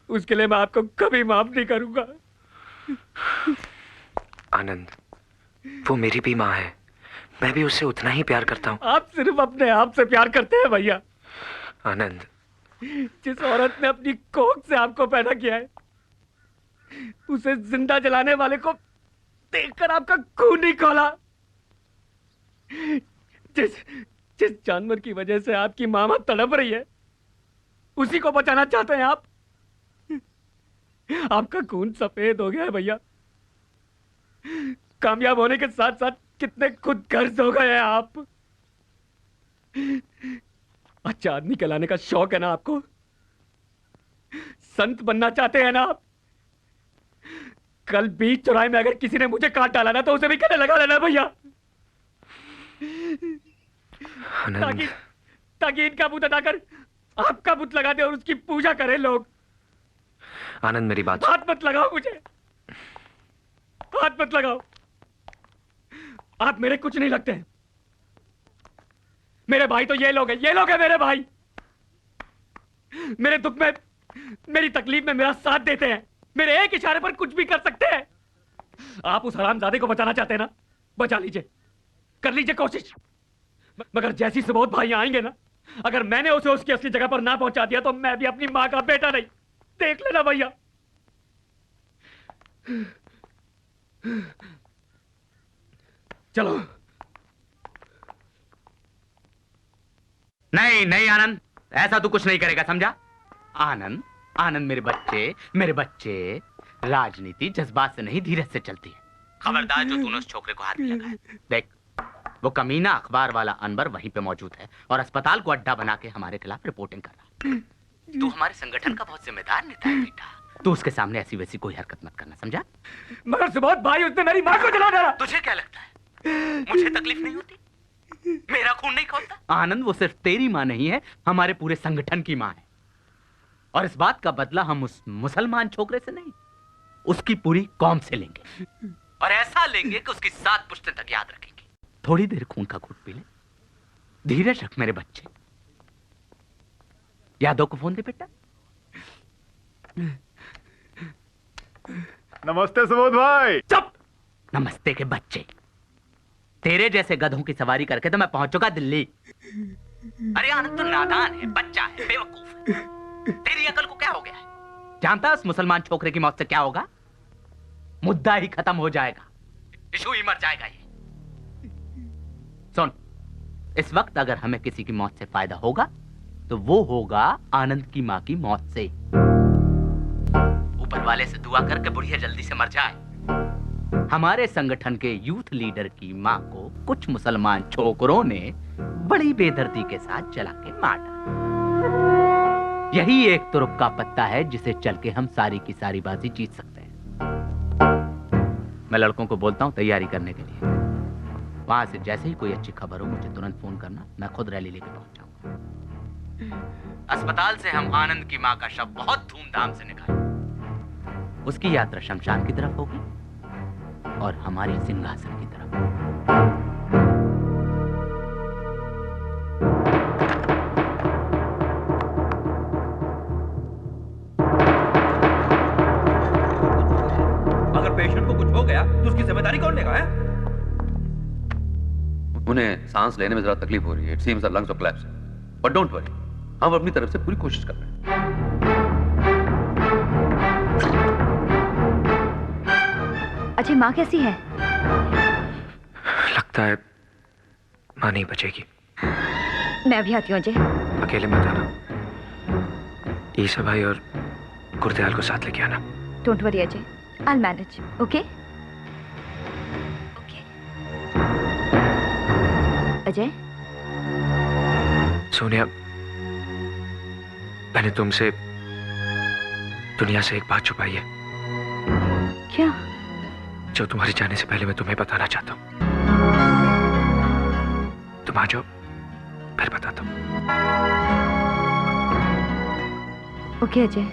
उसके लिए मैं आपको कभी माफ नहीं करूंगा। आनंद, वो मेरी भी माँ है, मैं भी उससे उतना ही प्यार करता हूँ। आप सिर्फ अपने आप से प्यार करते हैं भैया। आनंद, जिस औरत ने अपनी कोख से आपको पैदा किया है, उसे जिंदा जलाने वाले को देखकर आपका खून नहीं खौला। जिस जानवर की वजह से आपकी मामा तड़प रही है, उसी को बचाना चाहते हैं आप। आपका खून सफेद हो गया है भैया। कामयाब होने के साथ साथ कितने खुदगर्ज हो गए हैं आप। अच्छा आदमी कहलाने का शौक है ना आपको? संत बनना चाहते हैं ना आप? कल बीच चौराहे में अगर किसी ने मुझे काट डाला ना तो उसे भी गले लगा लेना भैया, ताकि ताकि इनका बुत हटाकर आपका बुत लगा दे और उसकी पूजा करें लोग। आनंद मेरी बात हाथ मत लगाओ मुझे, हाथ मत लगाओ। आप मेरे कुछ नहीं लगते हैं। मेरे भाई तो ये लोग हैं, ये लोग हैं मेरे भाई। मेरे दुख में, मेरी तकलीफ में मेरा साथ देते हैं, मेरे एक इशारे पर कुछ भी कर सकते हैं। आप उस हरामजादे को बचाना चाहते हैं ना, बचा लीजिए, कर लीजिए कोशिश। मगर जैसी सुबोध भाई आएंगे ना, अगर मैंने उसे उसकी असली जगह पर ना पहुंचा दिया तो मैं भी अपनी मां का बेटा नहीं। देख लेना भैया। चलो। नहीं नहीं आनंद, ऐसा तू कुछ नहीं करेगा, समझा? आनंद, आनंद मेरे बच्चे राजनीति जज्बात से नहीं धीरज से चलती है। खबरदार जो तूने उस छोकरे को हाथ में लगाया। देख, वो कमीना अखबार वाला अनवर वहीं पे मौजूद है और अस्पताल को अड्डा बना के हमारे खिलाफ रिपोर्टिंग कर रहा है। तू हमारे संगठन का बहुत जिम्मेदार नेता है बेटा, तू उसके सामने ऐसी वैसी कोई हरकत मत करना, समझा? मगर सुबोध भाई, उसने मेरी मां को जला डाला। तुझे क्या लगता है मुझे तकलीफ नहीं होती? मेरा खून नहीं खौलता? आनंद, वो सिर्फ तेरी मां नहीं है, हमारे पूरे संगठन की मां है। और इस बात का बदला हम उस मुसलमान छोकरे से नहीं, उसकी पूरी कौम से लेंगे। और ऐसा लेंगे कि उसकी 7 पुश्तें तक याद रखेंगे। थोड़ी देर खून का घूंट पी ले, धीरज रख मेरे बच्चे। यादव को फोन दे बेटा। नमस्ते सुबोध भाई। चुप! नमस्ते के बच्चे, तेरे जैसे गधों की सवारी करके तो मैं पहुंच चुका दिल्ली। अरे आनंद तो नादान है, बच्चा है, बेवकूफ है। तेरी अकल को क्या हो गया है? जानता है उस मुसलमान छोकरे की मौत से क्या होगा? मुद्दा ही खत्म हो जाएगा, इशू ही मर जाएगा। ये सुन, इस वक्त अगर हमें किसी की मौत से फायदा होगा तो वो होगा आनंद की मां की मौत से। ऊपर वाले से दुआ करके बुढ़िया जल्दी से मर जाए। हमारे संगठन के यूथ लीडर की मां को कुछ मुसलमान छोकरों ने बड़ी बेदर्दी के साथ जला के मार डाला। यही एक तुरुप का पत्ता है जिसे चल के हम सारी की सारी बाजी जीत सकते हैं। मैं लड़कों को बोलता हूं तैयारी करने के लिए। वहां से जैसे ही कोई अच्छी खबर हो मुझे तुरंत फोन करना, मैं खुद रैली लेके पहुंच जाऊंगा। अस्पताल से हम आनंद की मां का शव बहुत धूमधाम से निकालेंगे। उसकी यात्रा शमशान की तरफ होगी और हमारी सिंहासन की तरफ। अगर पेशेंट को कुछ हो गया तो उसकी जिम्मेदारी कौन लेगा? है उन्हें सांस लेने में जरा तकलीफ हो रही है। It seems the lungs are collapsing, but don't worry, हम अपनी तरफ से पूरी कोशिश कर रहे हैं। अजय, माँ कैसी है? लगता है माँ नहीं बचेगी। मैं भी आती हूँ अजय। अकेले मत आना, ईसा भाई और गुरदयाल को साथ लेके आना। Don't worry Ajay, I'll manage, okay? Ajay, Sonia, मैंने तुमसे दुनिया से एक बात छुपाई है। क्या? जो तुम्हारे जाने से पहले मैं तुम्हें बताना चाहता हूँ। तुम आ जाओ, फिर बताता हूँ। ओके अजय।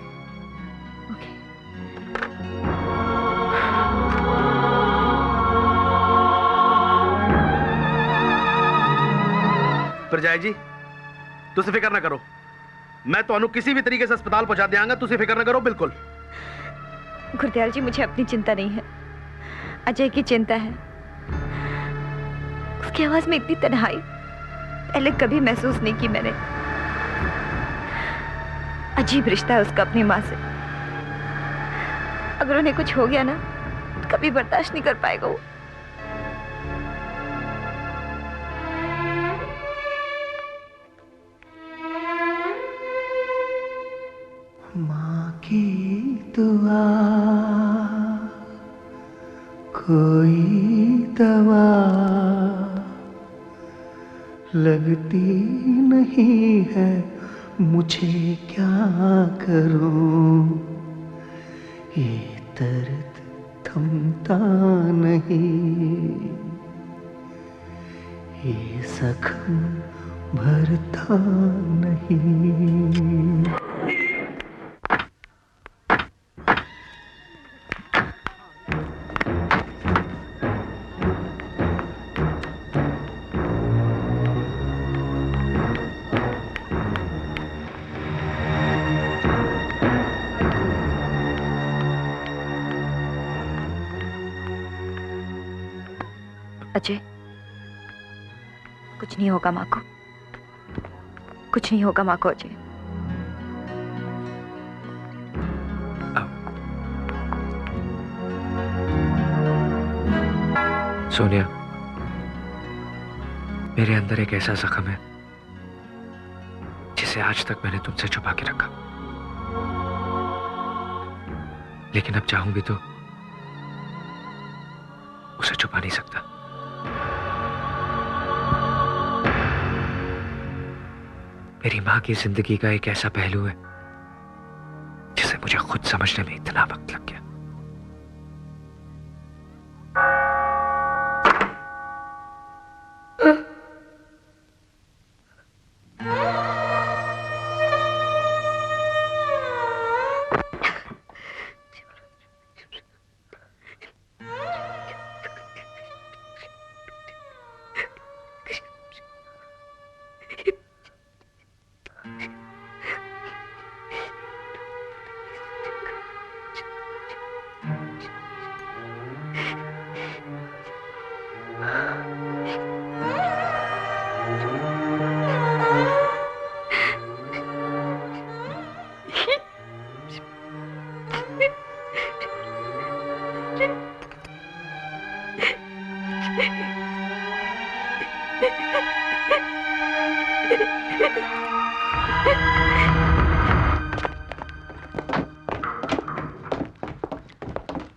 प्रजाय जी, तुझे फिक्र ना करो, मैं तो किसी भी तरीके से अस्पताल पहुंचा दियांगा। तुझे फिक्र ना करो बिल्कुल। गुरदयाल जी, मुझे अपनी चिंता नहीं है, अजय की चिंता है। उसकी आवाज में इतनी तन्हाई पहले कभी महसूस नहीं की मैंने। अजीब रिश्ता है उसका अपनी माँ से। अगर उन्हें कुछ हो गया ना, तो कभी बर्दाश्त नहीं कर पाएगा वो। माँ की दुआ कोई दवा लगती नहीं है, मुझे क्या करूं, ये दर्द थमता नहीं, ये जख्म भरता नहीं। अजय, कुछ नहीं होगा माँ को, कुछ नहीं होगा माँ को अजय। सोनिया, मेरे अंदर एक ऐसा जख्म है जिसे आज तक मैंने तुमसे छुपा के रखा, लेकिन अब चाहूं भी तो उसे छुपा नहीं सकता। मेरी मां की जिंदगी का एक ऐसा पहलू है जिसे मुझे खुद समझने में इतना वक्त लग गया।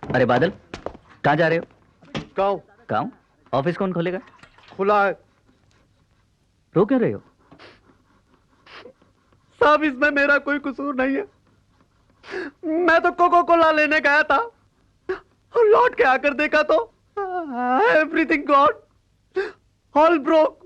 अरे बादल, कहाँ जा रहे हो? गाँव। गाँव? ऑफिस कौन खोलेगा? खुला है। रो क्यों रहे हो? साहब, इसमें मेरा कोई कसूर नहीं है। मैं तो कोको कोला लेने गया था और लौट के आकर देखा तो एवरीथिंग गॉन, ऑल ब्रोक।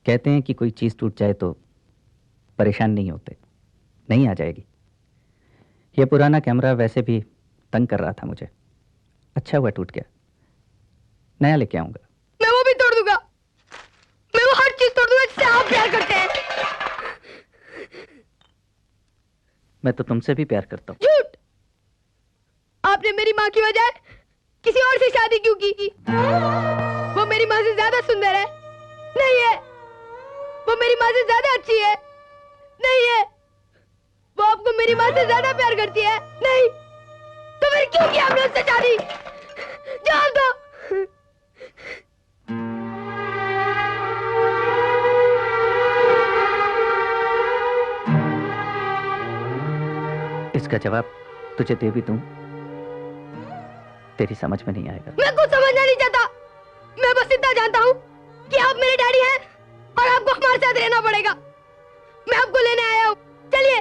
कहते हैं कि कोई चीज टूट जाए तो परेशान नहीं होते। नहीं, आ जाएगी। ये पुराना कैमरा वैसे भी तंग कर रहा था मुझे, अच्छा हुआ टूट गया। नया लेके आऊंगा। मैं वो भी तोड़ दूंगा, मैं वो हर चीज तोड़ दूंगा जिससे आप प्यार करते हैं। मैं तो तुमसे भी प्यार करता हूँ। झूठ! आपने मेरी माँ की बजाय किसी और से शादी क्यों की? वो मेरी माँ से ज्यादा सुंदर है? नहीं है। वो मेरी माँ से ज्यादा अच्छी है? नहीं है। वो आपको मेरी माँ से ज्यादा प्यार करती है? नहीं। तो फिर क्यों किया आपने उससे शादी? जान दो। इसका जवाब तुझे दे भी दूं, तेरी समझ में नहीं आएगा। मैं कुछ समझना नहीं चाहता। मैं बस इतना जानता हूँ कि आप मेरे डैडी हैं और आपको हमारे साथ रहना पड़ेगा। मैं आपको लेने आया हूँ, चलिए।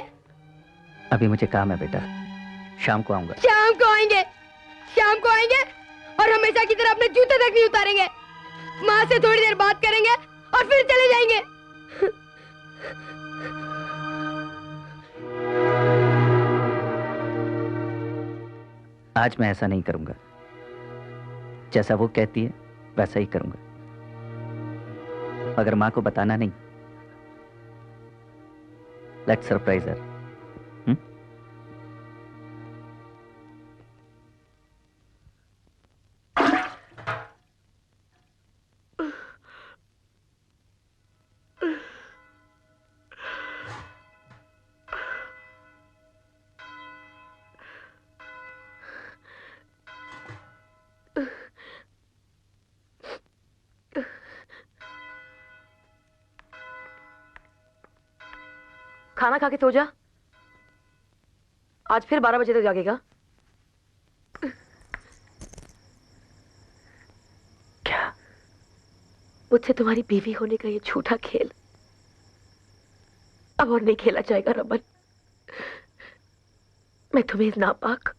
अभी मुझे काम है बेटा, शाम को आऊंगा। शाम को आएंगे, शाम को आएंगे और हमेशा की तरह अपने जूते तक नहीं उतारेंगे। माँ से थोड़ी देर बात करेंगे और फिर चले जाएंगे। आज मैं ऐसा नहीं करूंगा, जैसा वो कहती है वैसा ही करूंगा, मगर मां को बताना नहीं। लेट्स सरप्राइज हर। खाना खा के सो जा। आज फिर 12 बजे तक जागेगा। क्या मुझसे तुम्हारी बीवी होने का ये झूठा खेल अब और नहीं खेला जाएगा रमन? मैं तुम्हें इस नापाक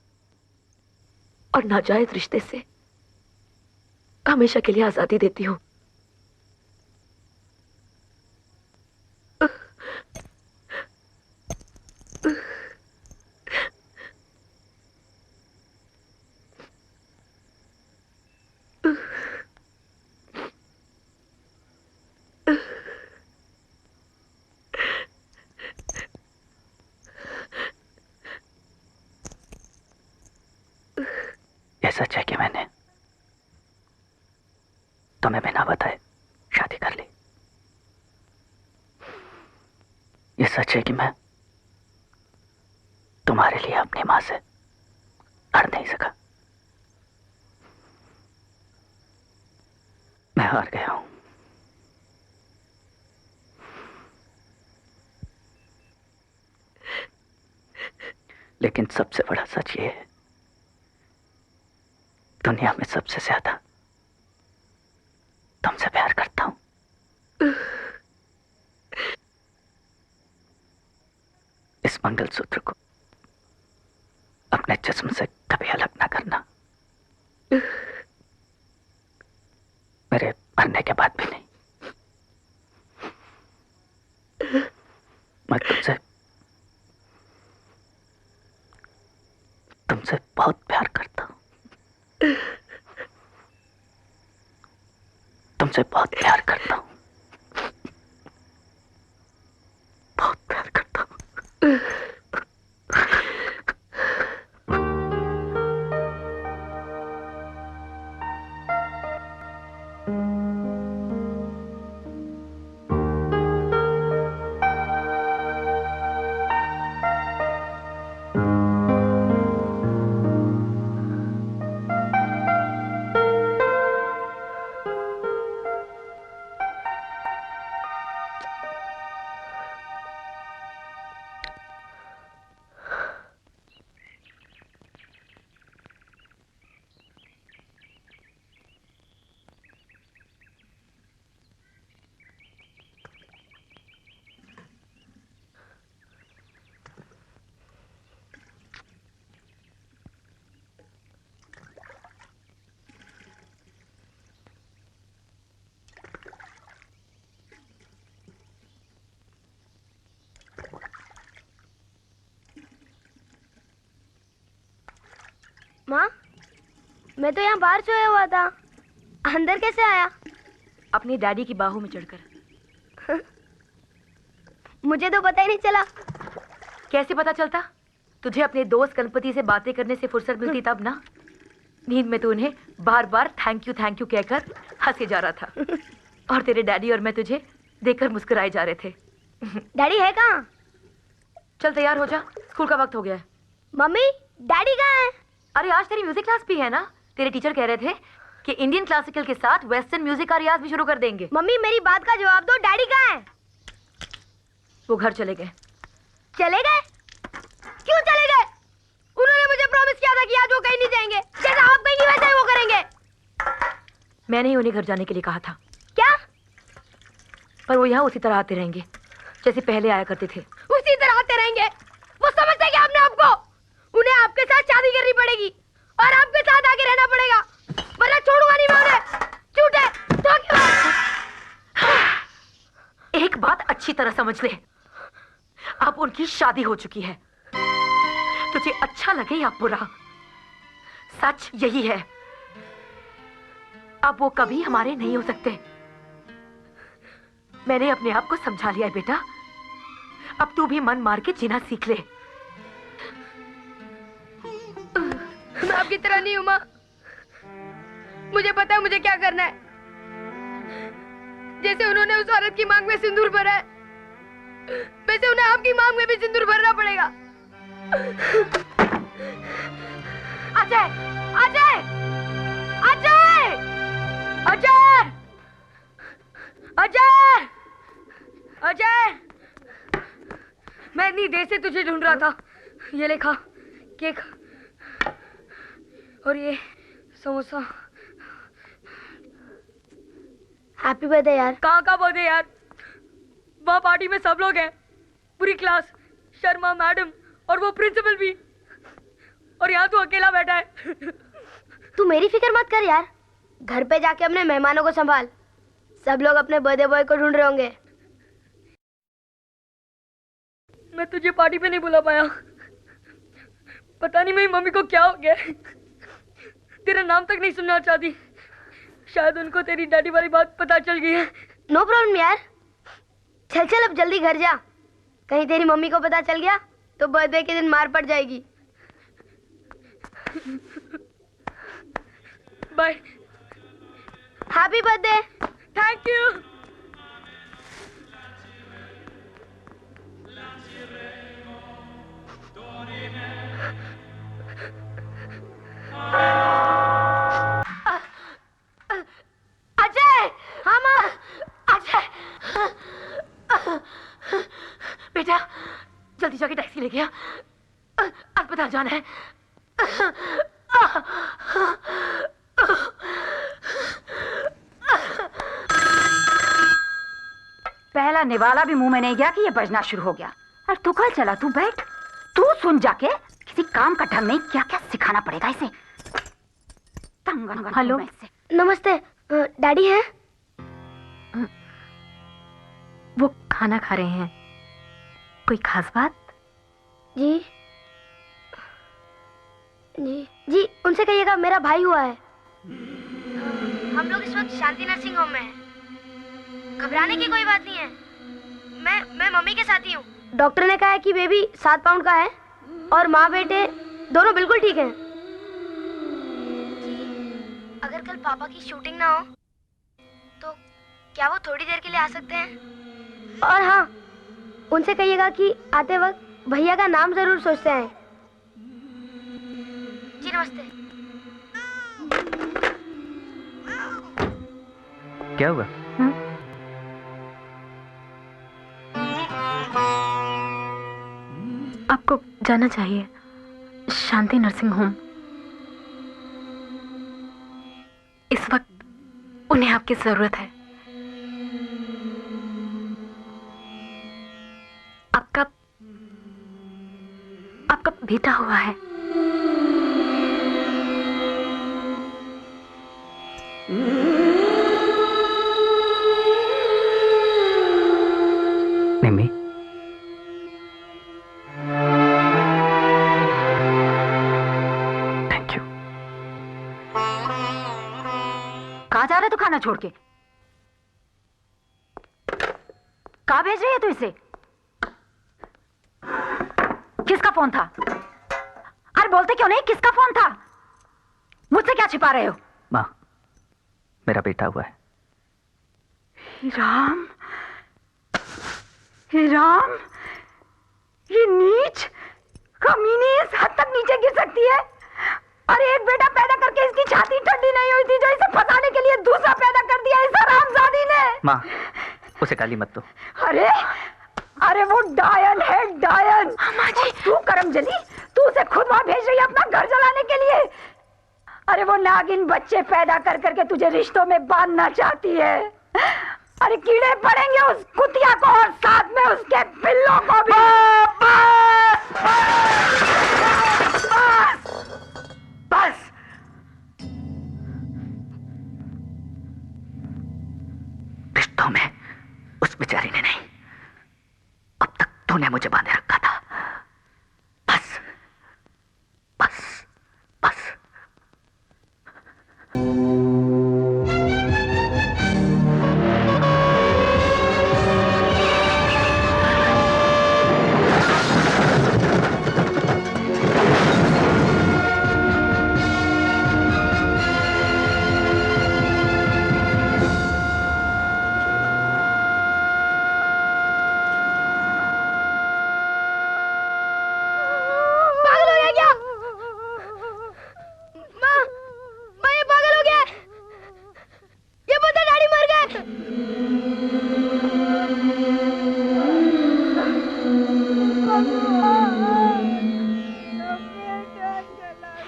और नाजायज रिश्ते से हमेशा के लिए आजादी देती हूं। ये सच है कि मैंने तुम्हें बिना बताए शादी कर ली। ये सच है कि मैं तुम्हारे लिए अपनी मां से लड़ नहीं सका। मैं हार गया हूं। लेकिन सबसे बड़ा सच ये है, दुनिया में सबसे ज्यादा तुमसे प्यार करता हूं। इस मंगलसूत्र को अपने जिस्म से कभी अलग ना करना, मेरे मरने के बाद भी नहीं। मैं तुमसे बहुत प्यार करता हूं। तुमसे बहुत प्यार करता हूं, बहुत प्यार करता हूं। माँ, मैं तो यहाँ बाहर सोया हुआ था, अंदर कैसे आया? अपनी डैडी की बाहों में चढ़कर। मुझे तो पता ही नहीं चला। कैसे पता चलता? तुझे अपने दोस्त गणपति से बातें करने से फुर्सत मिलती तब ना। नींद में तो उन्हें बार बार थैंक यू कहकर हंसे जा रहा था और तेरे डैडी और मैं तुझे देखकर मुस्कुराए जा रहे थे। डैडी है कहाँ? चल तैयार हो जा, स्कूल का वक्त हो गया है। मम्मी, डैडी कहाँ है? अरे आज तेरी म्यूजिक क्लास भी है ना। तेरे टीचर कह रहे थे कि इंडियन क्लासिकल के साथ वेस्टर्न म्यूजिक का रियाज भी शुरू कर देंगे। मम्मी, मेरी बात का जवाब दो, डैडी कहाँ है? वो घर चले गए। चले गए? क्यों चले गए? उन्होंने मुझे प्रॉमिस किया था कि आज वो कहीं नहीं जाएंगे। जैसा आप कहेंगे वैसा ही वो करेंगे। मैंने ही उन्हें घर जाने के लिए कहा था। क्या? पर वो यहाँ उसी तरह आते रहेंगे जैसे पहले आया करते थे। उसी तरह आते रहेंगे? वो समझते क्या अपने आप को? उन्हें आपके साथ शादी करनी पड़ेगी और आपके साथ आके रहना पड़ेगा, वरना छोड़ूंगा नहीं मैं उन्हें। झूठे एक बात अच्छी तरह समझ ले, अब उनकी शादी हो चुकी है। तुझे अच्छा लगे या बुरा, सच यही है। अब वो कभी हमारे नहीं हो सकते। मैंने अपने आप को समझा लिया है बेटा। अब तू भी मन मार के जीना सीख ले। मैं आपकी तरह नहीं हूं माँ। मुझे पता है मुझे क्या करना है। जैसे उन्होंने उस औरत की मांग में सिंदूर भरा है, वैसे उन्हें आपकी मांग में भी सिंदूर भरना पड़ेगा। अजय, अजय, अजय, अजय, अजय, अजय, मैं इतनी देर से तुझे ढूंढ रहा था। ये ले खा केक और ये समोसा। हैप्पी बर्थडे यार। कहाँ का बर्थडे यार? वहाँ पार्टी में सब लोग हैं, पूरी क्लास, शर्मा मैडम और वो प्रिंसिपल भी, और यहाँ तू अकेला बैठा है। तू मेरी फिक्र मत कर यार, घर पे जाके अपने मेहमानों को संभाल। सब लोग अपने बर्थडे बॉय को ढूंढ रहे होंगे। मैं तुझे पार्टी पे नहीं बुला पाया। पता नहीं मेरी मम्मी को क्या हो गया। तेरा नाम तक नहीं सुनना चाहती। शायद उनको तेरी डैडी वाली बात पता चल गई है। नो प्रॉब्लम यार, चल चल अब जल्दी घर जा। कहीं तेरी मम्मी को पता चल गया तो बर्थडे के दिन मार पड़ जाएगी। Bye. Happy birthday. Thank you. Ajay. हाँ माँ। अजय बेटा जल्दी जाके टैक्सी लेके आ, अस्पताल जाना है। पहला निवाला भी मुंह में नहीं गया कि ये बजना शुरू हो गया। और तू कल चला, तू बैठ, तू सुन जाके। किसी काम का ढंग नहीं, क्या क्या सिखाना पड़ेगा इसे। हेलो नमस्ते, डैडी हैं? वो खाना खा रहे हैं। कोई खास बात? जी जी जी, उनसे कहिएगा मेरा भाई हुआ है। हम लोग इस वक्त शांति नर्सिंग होम में हैं। घबराने की कोई बात नहीं है। मैं मम्मी के साथ ही हूँ। डॉक्टर ने कहा है कि बेबी 7 पाउंड का है और माँ बेटे दोनों बिल्कुल ठीक हैं। अगर कल पापा की शूटिंग ना हो तो क्या वो थोड़ी देर के लिए आ सकते हैं? और हाँ, उनसे कहिएगा कि आते वक्त भैया का नाम जरूर सोचते हैं। जी नमस्ते। क्या हुआ? आपको जाना चाहिए शांति नर्सिंग होम। इस वक्त उन्हें आपकी जरूरत है। आपका बेटा हुआ है। निम्मी, थैंक यू। कहाँ जा रहे तू खाना छोड़ के? कहाँ भेज रही है तू इसे? किसका फोन था? अरे बोलते क्यों नहीं, किसका फोन था? मुझसे क्या छिपा रहे हो? माँ, मेरा बेटा हुआ है। राम, राम, ये नीच कमीनी इस हद तक नीचे गिर सकती है? अरे एक बेटा पैदा करके इसकी छाती ठंडी नहीं हुई थी जो इसे फंसाने के लिए दूसरा पैदा कर दिया इस हरामजादी ने। माँ, उसे गाली मत दो। अरे अरे वो डायन है, डायन। तू करमजली, तू उसे खुद वहां भेज रही है अपना घर जलाने के लिए। अरे वो नागिन बच्चे पैदा कर करके तुझे रिश्तों में बांधना चाहती है। अरे कीड़े पड़ेंगे उस कुतिया को और साथ में उसके पिल्लों को भी। बस रिश्तों में उस बेचारी ने नहीं, अब तक तूने मुझे बांधे रखा था। बस बस बस।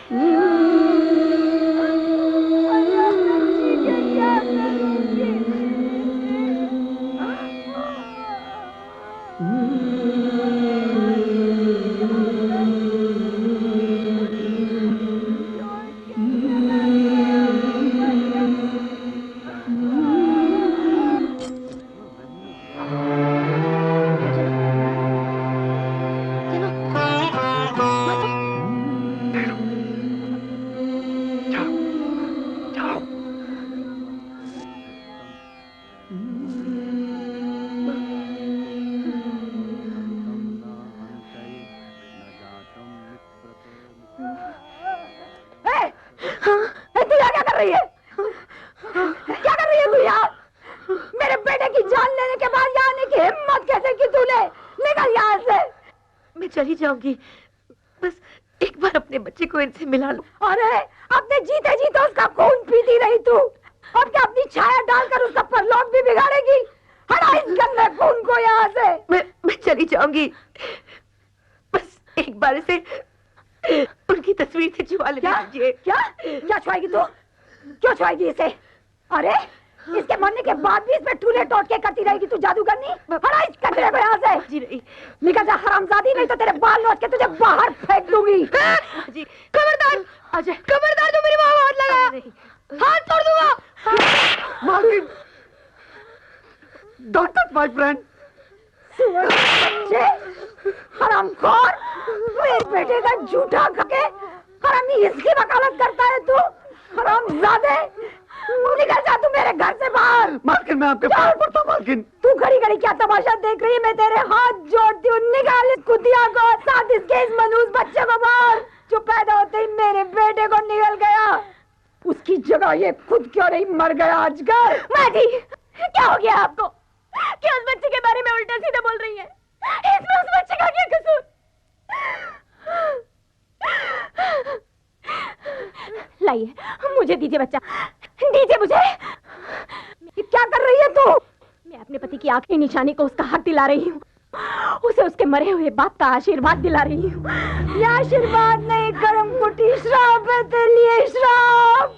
तू यहाँ क्या कर रही है? क्या कर रही है तू यहाँ? मेरे बेटे की जान लेने के बाद यहाँ आने की हिम्मत कैसे की तूने? निकल यहाँ से। मैं चली जाऊंगी, बस एक बार अपने बच्चे को इनसे मिला लो। अरे अपने जीते जीते उसका खून पीती रही तू, अब क्या अपनी छाया डालकर उसका परलोक भी बिगाड़ेगी? हटा इस गंदे खून को यहाँ से। मैं चली जाऊंगी, बस एक बार इसे उनकी तस्वीर से छुआ लेने दीजिए। क्या छुआएगी तू? क्यों छुआएगी इसे? अरे इसके मरने के बाद भी इसमें टूले टोट के करती रहेगी तू जादूगरनी? हटा इस कचरे को यहाँ से। जी नहीं। निकल जा हरामजादी, नहीं तो तेरे बाल नोच के तुझे बाहर फेंक दूंगी। जी खबरदार अजय, खबरदार तू मेरी माँ को हाथ लगाया, हाथ तोड़ दूंगा। मालकिन, don't touch my friend. बच्चे, हरामखोर, मेरे बेटे का झूठा खके हरामी इसकी वकालत करता है तू? हरामजादे, निकल जा तू मेरे घर से बाहर। मालकिन, मैं आपके पैर पड़ता हूं, मालकिन। तू घड़ी घड़ी क्या तमाशा देख रही है? मैं तेरे हाथ जोड़ती हूँ, निकाल इस कुतिया को, साथ इसके इस मनूस बच्चे को बाहर, जो पैदा होते ही मेरे बेटे को निकल गया। उसकी जगह ये खुद क्यों नहीं मर गया आजकल? माँ जी, क्या हो गया आपको? क्या उस बच्चे के बारे में उल्टा सीधा बोल रही है? इसमें उस बच्चे का क्या कसूर? लाइए, मुझे दीजिए बच्चा, दीजिए मुझे। क्या कर रही है तू? मैं अपने पति की आखिरी निशानी को उसका हक दिला रही हूँ, उसे उसके मरे हुए बाप का आशीर्वाद दिला रही हूँ। यह आशीर्वाद नहीं, कर्म कुटी श्राप है तेरे लिए, श्राप।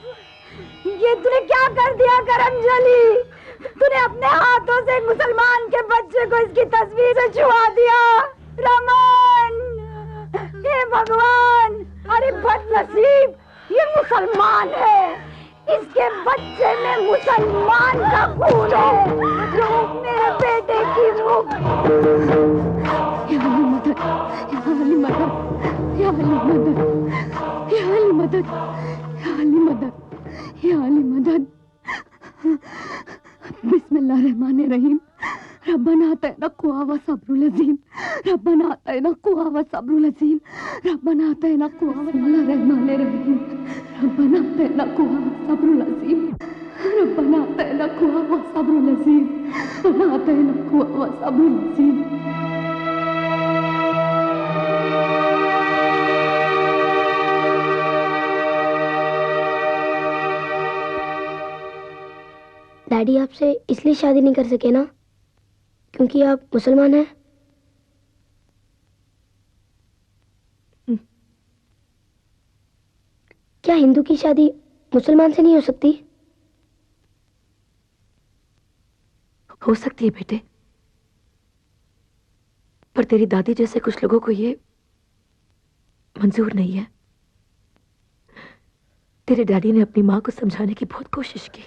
ये तूने क्या कर दिया करमजली? तूने अपने हाथों से मुसलमान के बच्चे को इसकी तस्वीर से छुआ दिया। रमन, हे भगवान, अरे बदनसीब, ये मुसलमान है, इसके बच्चे में मुसलमान का खून है, जो मेरे बेटे की मुख। या अली मदद, या अली मदद, या अली मदद, या अली मदद, या अली मदद। बिस्मिल्लाहिर्रहमानिर्रहीम। रब्बना आतिना कुव्वा सब्रुल अज़ीम, रब्बना आतिना कुव्वा सब्रुल अज़ीम, रब्बना आतिना कुव्वा। बिस्मिल्लाहिर्रहमानिर्रहीम। रब्बना आतिना कुव्वा सब्रुल अज़ीम, रब्बना आतिना कुव्वा सब्रुल अज़ीम, रब्बना आतिना कुव्वा सब्रुल अज़ीम। डैडी आपसे इसलिए शादी नहीं कर सके ना क्योंकि आप मुसलमान हैं? क्या हिंदू की शादी मुसलमान से नहीं हो सकती? हो सकती है बेटे, पर तेरी दादी जैसे कुछ लोगों को ये मंजूर नहीं है। तेरे डैडी ने अपनी मां को समझाने की बहुत कोशिश की,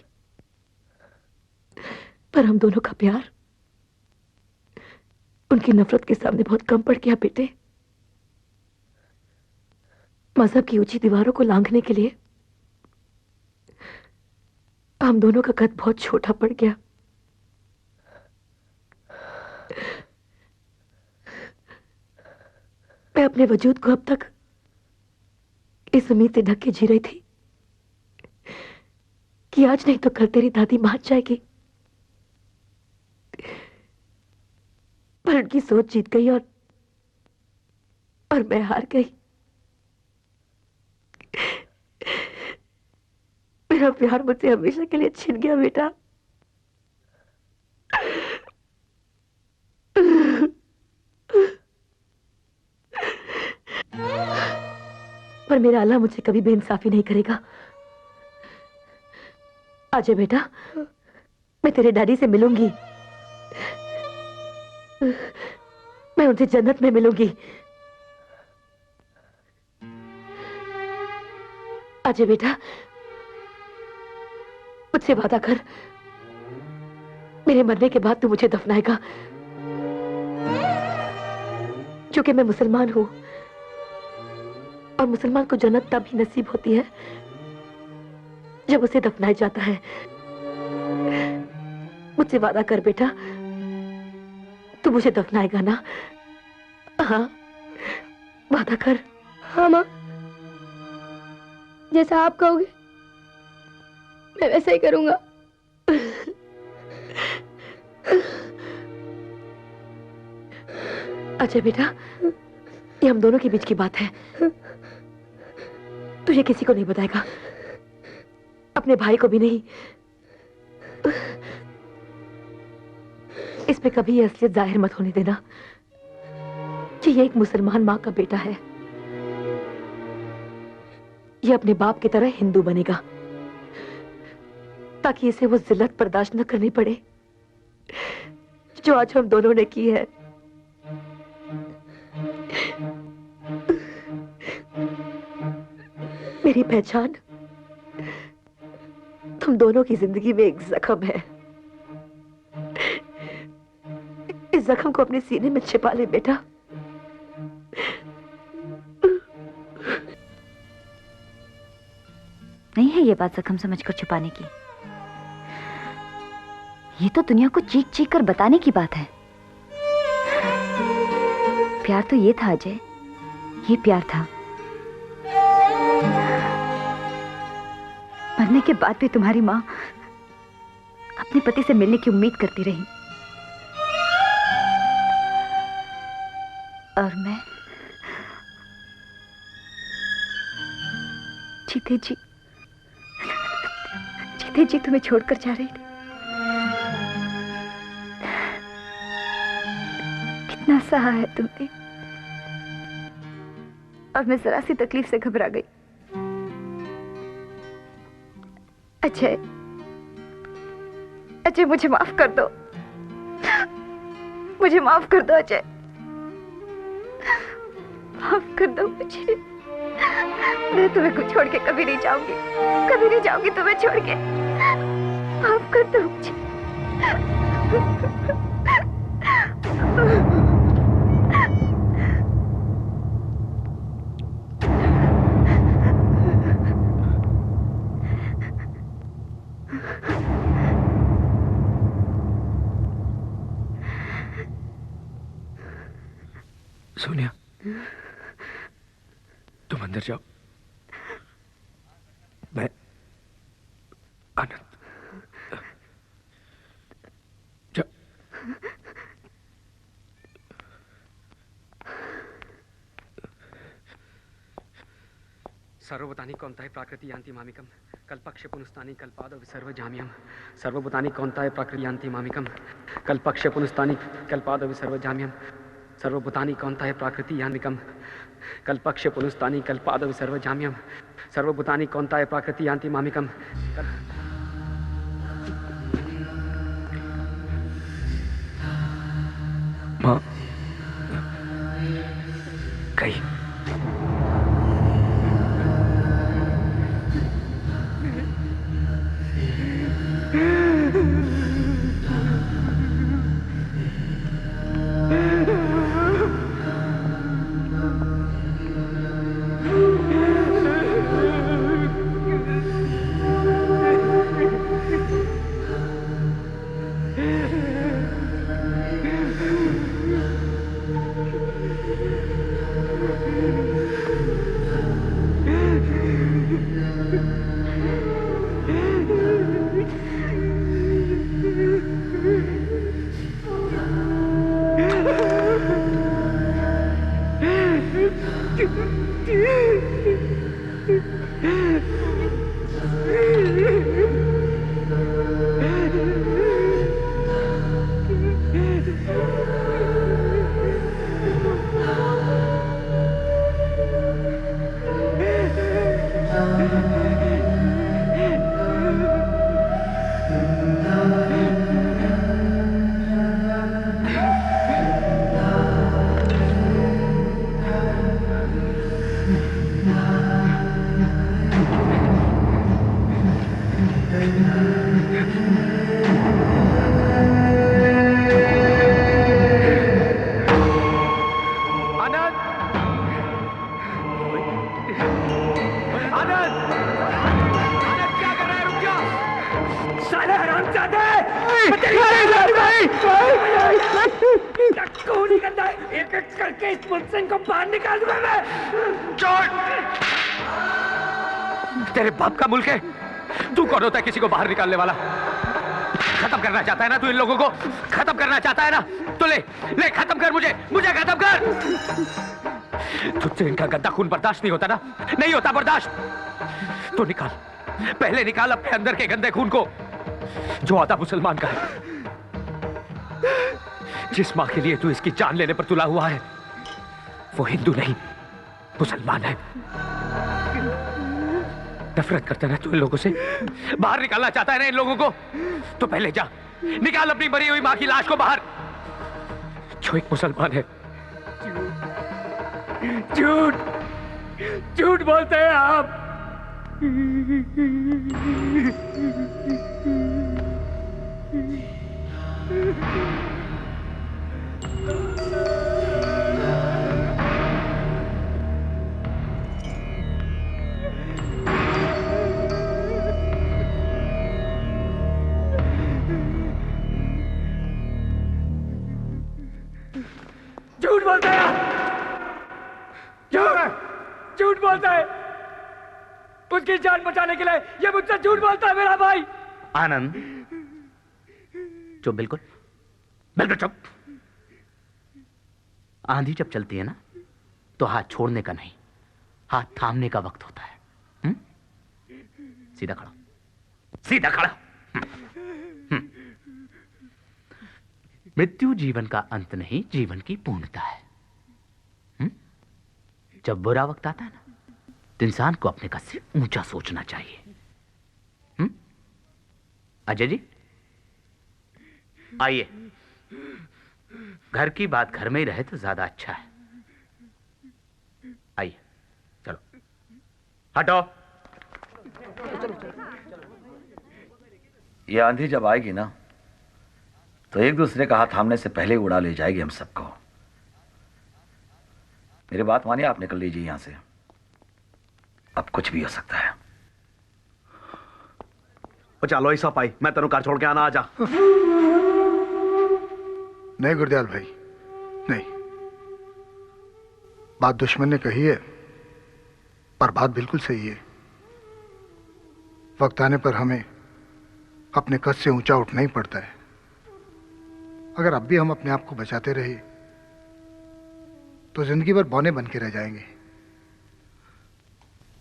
पर हम दोनों का प्यार उनकी नफरत के सामने बहुत कम पड़ गया बेटे। मजहब की ऊंची दीवारों को लांघने के लिए हम दोनों का कद बहुत छोटा पड़ गया। मैं अपने वजूद को अब तक इस उम्मीद से ढक के जी रही थी कि आज नहीं तो कल तेरी दादी मान जाएगी, पर उनकी सोच जीत गई और मैं हार गई। मेरा प्यार मुझसे हमेशा के लिए छिन गया बेटा। पर मेरा अल्लाह मुझसे कभी बेइंसाफी नहीं करेगा। आजा बेटा, मैं तेरे डैडी से मिलूंगी, मैं उनसे जन्नत में मिलूंगी। आजा बेटा, मुझसे वादा कर, मेरे मरने के बाद तू मुझे दफनाएगा, क्योंकि मैं मुसलमान हूं और मुसलमान को जन्नत तब ही नसीब होती है जब उसे दफनाया जाता है। मुझसे वादा कर बेटा, तू मुझे दफनाएगा ना? हाँ, वादा कर। हाँ माँ, जैसा आप कहोगे मैं वैसा ही करूंगा। अच्छा बेटा, ये हम दोनों के बीच की बात है, तू ये किसी को नहीं बताएगा, अपने भाई को भी नहीं। इसमें कभी ये असलियत जाहिर मत होने देना कि ये एक मुसलमान माँ का बेटा है। ये अपने बाप की तरह हिंदू बनेगा ताकि इसे वो जिल्लत बर्दाश्त न करनी पड़े जो आज हम दोनों ने की है। मेरी पहचान तुम दोनों की जिंदगी में एक जख्म है। इस जख्म को अपने सीने में छिपा ले बेटा। नहीं है ये बात जख्म समझकर छुपाने की, ये तो दुनिया को चीख चीख कर बताने की बात है। प्यार तो ये था अजय, ये प्यार था। मरने के बाद भी तुम्हारी माँ अपने पति से मिलने की उम्मीद करती रही, और मैं जीते जी तुम्हें छोड़कर जा रही थी। कितना सहा है तुमने, और मैं जरा सी तकलीफ से घबरा गई। अजय, मुझे माफ कर दो, मुझे माफ कर दो अजय, माफ कर दो मुझे। मैं तुम्हें छोड़ के कभी नहीं जाऊंगी, कभी नहीं जाऊंगी तुम्हें छोड़ के। माफ कर दो मुझे। सोनिया, तुम अंदर जाओ, मैं आनंद जा। सर्वभूतानि कौन्ताय प्राकृति यान्ति मामिकम् कल्पक्ष पुनस्तानि कल्पादो विसर्व जाम्यम्। सर्वभूतानि कौन्ताय प्राकृति यान्ति मामिकम् कल्पक्ष पुनस्तानि कल्पादो विसर्व जाम्यम्। सर्वभूतानि कौन्ताय प्राकृति यान्तिकम् कल्पक्ष पुनस्तानि कल्पादो विसर्व जाम्यम्। सर्वभूतानि कौन्ताय प्राकृति यान्ति मामिकम्। माँ कहीं खून निकलता है, एक एक करके इस मुल्क को बाहर निकाल दूंगा मैं। तेरे बाप का मुल्क है, तू कौन होता है किसी को बाहर निकालने वाला? खत्म करना चाहता है ना तू इन लोगों को? खत्म करना चाहता है ना? तो ले ले खत्म कर, मुझे खत्म कर। तुझसे इनका गंदा खून बर्दाश्त नहीं होता ना? नहीं होता बर्दाश्त तो निकाल, पहले निकाल अपने अंदर के गंदे खून को जो आधा मुसलमान का है। जिस मां के लिए तू इसकी जान लेने पर तुला हुआ है वो हिंदू नहीं मुसलमान है। नफरत करता है तू इन लोगों से, बाहर निकालना चाहता है ना इन लोगों को? तो पहले जा निकाल अपनी मरी हुई मां की लाश को बाहर, जो एक मुसलमान है। झूठ झूठ बोलते हैं आप। झूठ बोलता है, झूठ बोलता है। उसकी जान बचाने के लिए ये मुझसे झूठ बोलता है मेरा भाई। आनंद चुप, बिल्कुल बिल्कुल चुप। आंधी जब चलती है ना तो हाथ छोड़ने का नहीं, हाथ थामने का वक्त होता है। सीधा खड़ा, सीधा खड़ा। मृत्यु जीवन का अंत नहीं, जीवन की पूर्णता है। जब बुरा वक्त आता है ना तो इंसान को अपने कद से ऊंचा सोचना चाहिए। अजय जी आइए, घर की बात घर में ही रहे तो ज्यादा अच्छा है। आइए चलो, हटो। ये आंधी जब आएगी ना तो एक दूसरे का हाथ थामने से पहले उड़ा ले जाएगी हम सबको। मेरी बात मानिए, आप निकल लीजिए यहां से, अब कुछ भी हो सकता है। चलो ऐसा पाई, मैं तेनों कार छोड़ के आना, आजा। नहीं गुरदयाल भाई, नहीं। बात दुश्मन ने कही है पर बात बिल्कुल सही है। वक्त आने पर हमें अपने कद से ऊंचा उठना ही पड़ता है। अगर अब भी हम अपने आप को बचाते रहे तो जिंदगी भर बौने बन के रह जाएंगे।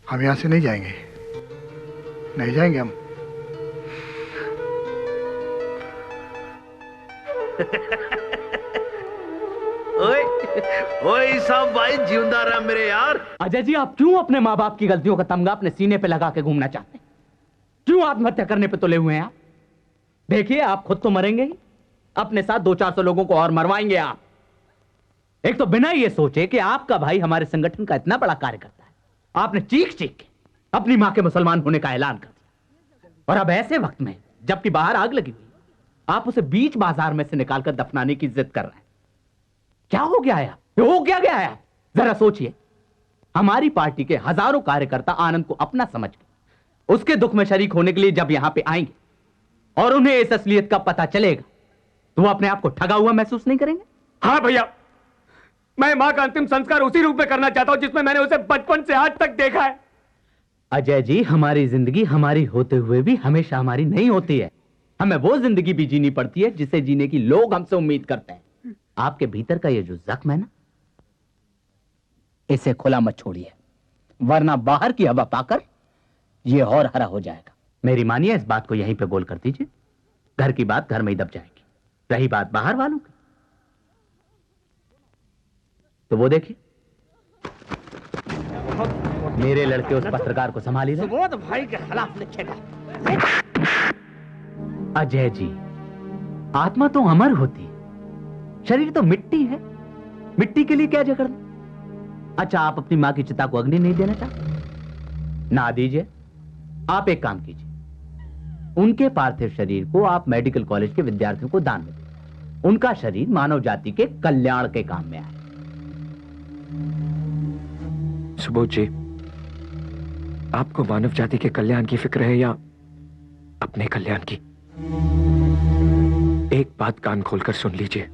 हम यहां से नहीं जाएंगे, नहीं जाएंगे हम। ओए ओए सब भाई जिंदा रहा मेरे यार। अजय जी, आप क्यों अपने माँ बाप की गलतियों का तमगा अपने सीने पे लगा के घूमना चाहते हैं? क्यों आत्महत्या करने पे तुले हुए हैं आप? देखिए, आप खुद तो मरेंगे ही, अपने साथ 200-400 लोगों को और मरवाएंगे आप। एक तो बिना ये सोचे कि आपका भाई हमारे संगठन का इतना बड़ा कार्य करता है, आपने चीख चीख के अपनी मां के मुसलमान होने का ऐलान कर दिया। और अब ऐसे वक्त में जबकि बाहर आग लगी हुई, आप उसे बीच बाजार में से निकालकर दफनाने की जिद कर रहे हैं। क्या हो गया है? हो क्या गया है? जरा सोचिए। हमारी पार्टी के हजारों कार्यकर्ता आनंद को अपना समझ के उसके दुख में शरीक होने के लिए जब यहां पे आएंगे और उन्हें इस असलियत का पता चलेगा तो वो अपने आप को ठगा हुआ महसूस नहीं करेंगे? हाँ भैया, मैं मां का अंतिम संस्कार उसी रूप में करना चाहता हूं जिसमें मैंने उसे बचपन से आज तक देखा है। अजय जी, हमारी जिंदगी हमारी होते हुए भी हमेशा हमारी नहीं होती है। हमें वो जिंदगी भी जीनी पड़ती है जिसे जीने की लोग हमसे उम्मीद करते हैं। आपके भीतर का ये जो जख्म है ना, इसे खुला मत छोड़िए, वरना बाहर की हवा पाकर ये और हरा हो जाएगा। मेरी मानिए, इस बात को यहीं पे गोल कर दीजिए। घर की बात घर में ही दब जाएगी। रही बात बाहर वालों की, तो वो देखिए, मेरे लड़के उस पत्रकार को संभाली रहे। सुबोध भाई के खिलाफ लिखेगा। अजय जी, आत्मा तो अमर होती, शरीर तो मिट्टी है। मिट्टी के लिए क्या जगड़ना? अच्छा, आप अपनी मां की चिता को अग्नि नहीं देना चाहते? ना दीजिए। आप एक काम कीजिए, उनके पार्थिव शरीर को आप मेडिकल कॉलेज के विद्यार्थियों को दान में दें। उनका शरीर मानव जाति के कल्याण के काम में आए। सुबोध जी, आपको मानव जाति के कल्याण की फिक्र है या अपने कल्याण की? एक बात कान खोलकर सुन लीजिए,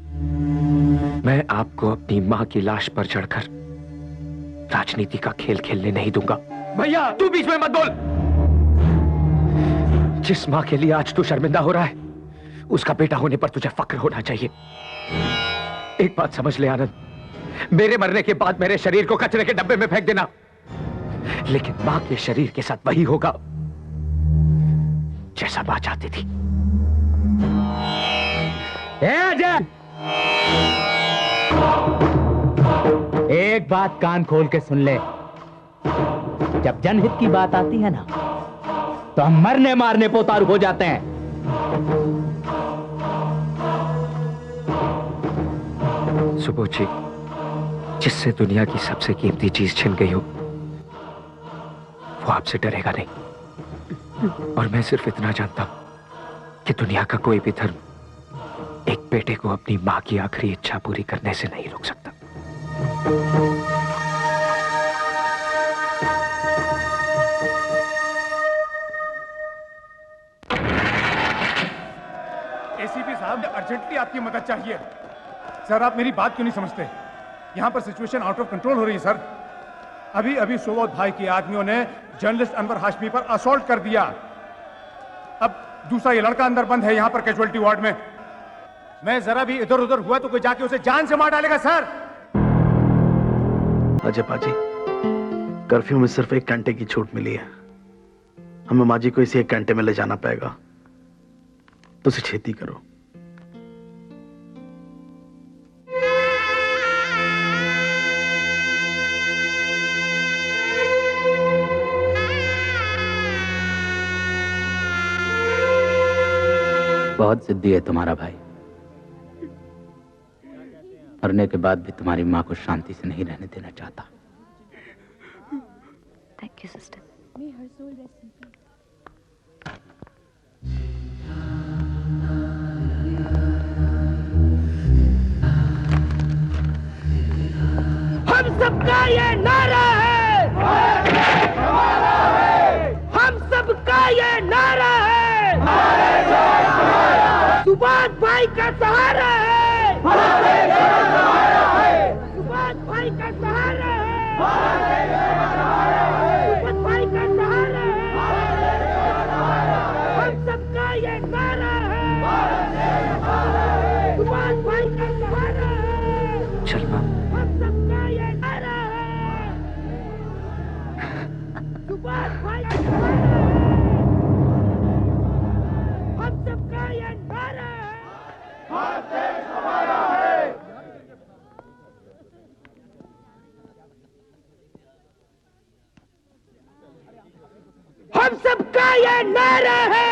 मैं आपको अपनी मां की लाश पर चढ़कर राजनीति का खेल खेलने नहीं दूंगा। भैया तू बीच में मत बोल। जिस मां के लिए आज तू शर्मिंदा हो रहा है, उसका बेटा होने पर तुझे फक्र होना चाहिए। एक बात समझ ले आनंद, मेरे मरने के बाद मेरे शरीर को कचरे के डब्बे में फेंक देना, लेकिन मां के शरीर के साथ वही होगा जैसा मां चाहती थी। अजय, एक बात कान खोल के सुन ले। जब जनहित की बात आती है ना, तो हम मरने मारने पे उतारू हो जाते हैं। सुबोध जी, जिससे दुनिया की सबसे कीमती चीज छिन गई हो, वो आपसे डरेगा नहीं। और मैं सिर्फ इतना जानता हूं कि दुनिया का कोई भी धर्म एक बेटे को अपनी मां की आखिरी इच्छा पूरी करने से नहीं रोक सकता। एसीपी साहब, अर्जेंटली आपकी मदद चाहिए। सर, आप मेरी बात क्यों नहीं समझते? यहाँ पर सिचुएशन आउट ऑफ कंट्रोल हो रही है सर। अभी अभी सुबोध भाई के आदमियों ने जर्नलिस्ट अनवर हाशमी पर असॉल्ट कर दिया। अब दूसरा ये लड़का अंदर बंद है यहाँ पर कैजुअलिटी वार्ड में। मैं जरा भी इधर उधर हुआ तो कोई जाके उसे जान से मार डालेगा सर। अजय पाजी, कर्फ्यू में सिर्फ 1 घंटे की छूट मिली है। हमें माजी को इसी 1 घंटे में ले जाना पड़ेगा, तो उसे छेती करो। बहुत जिद्दी है तुम्हारा भाई। मरने के बाद भी तुम्हारी मां को शांति से नहीं रहने देना चाहता। Thank you sister. हम सबका ये नारा है, हम सबका ये नारा है, सुभाष भाई का सहारा है, सुभाष भाई का सहारा है, सुभाष भाई का सहारा है, हम सबका ये नारा है, सुभाष भाई का सहारा है। चल मां, हम सबका ये नारा है, सुभाष भाई का सहारा है, हम सबका ये नारा है।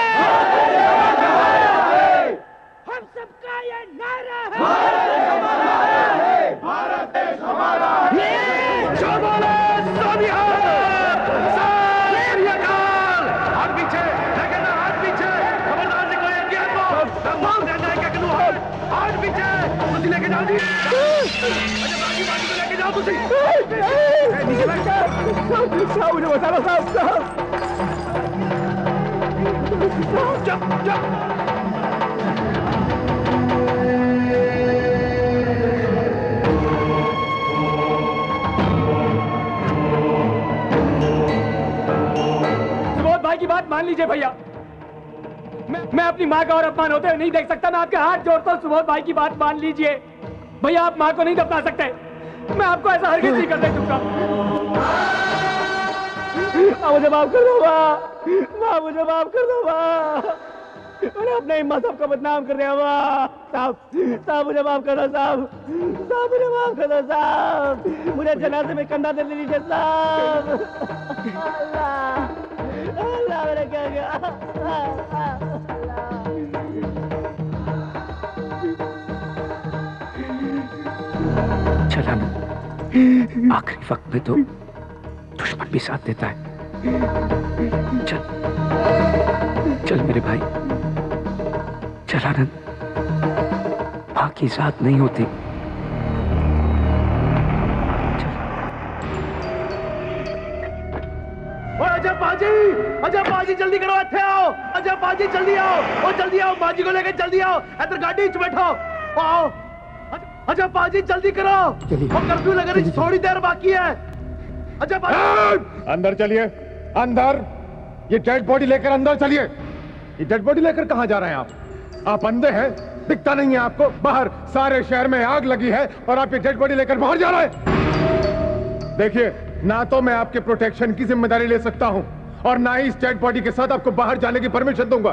हम सबका ये नारा है, हम सबका ये नारा है, भारत देश हमारा है, जो बोले सो बिहार, सारे अकाल। हाथ पीछे, लेकिन हाथ पीछे, खबरदार से कोई इंडियन को तमाम देना है कि हाथ पीछे, तुझे लेके जाओ जी। अच्छा बाकी को लेके जाओ तुझे। मुझे बता लो साहब। सुबोध भाई की बात मान लीजिए भैया। मैं अपनी माँ का और अपमान होते हुए नहीं देख सकता। मैं आपके हाथ जोड़ता हूँ, सुबोध भाई की बात मान लीजिए भैया। आप माँ को नहीं दफना सकते। मैं आपको ऐसा हरगिज़ नहीं करने दूंगा। मुझे माफ कर दो माँ, मुझे माफ कर दो माँ। मैंने अपने हिम्मत सबको बदनाम कर दिया माँ। साहब मुझे माफ कर दो साहब, मुझे माफ कर दो साहब। मुझे जनाजे में कंधा दे लीजिए साहब। अल्लाह मैंने क्या किया। चला ना, आखिरी वक्त में तो दुश्मन भी साथ देता है। चल चल मेरे मेरे भाई। चल आनंद, बाकी साथ नहीं होती। अजय बाजी, अजय बाजी जल्दी करो, इत्थे आओ। अजय बाजी जल्दी आओ, ओ जल्दी आओ, बाजी को लेकर जल्दी आओ। इधर गाड़ी च बैठो, आओ। अजय बाजी जल्दी करो, वो कर्फ्यू लगने की थोड़ी देर बाकी है। अजय बाजी अंदर चलिए, अंदर। ये डेड बॉडी लेकर अंदर चलिए। ये डेड बॉडी लेकर कहां जा रहे हैं आप अंधे हैं? दिखता नहीं है आपको? बाहर सारे शहर में आग लगी है और आप ये डेड बॉडी लेकर बाहर जा रहे हैं। देखिए, ना तो मैं आपके प्रोटेक्शन की जिम्मेदारी ले सकता हूं और ना ही इस डेड बॉडी के साथ आपको बाहर जाने की परमिशन दूंगा।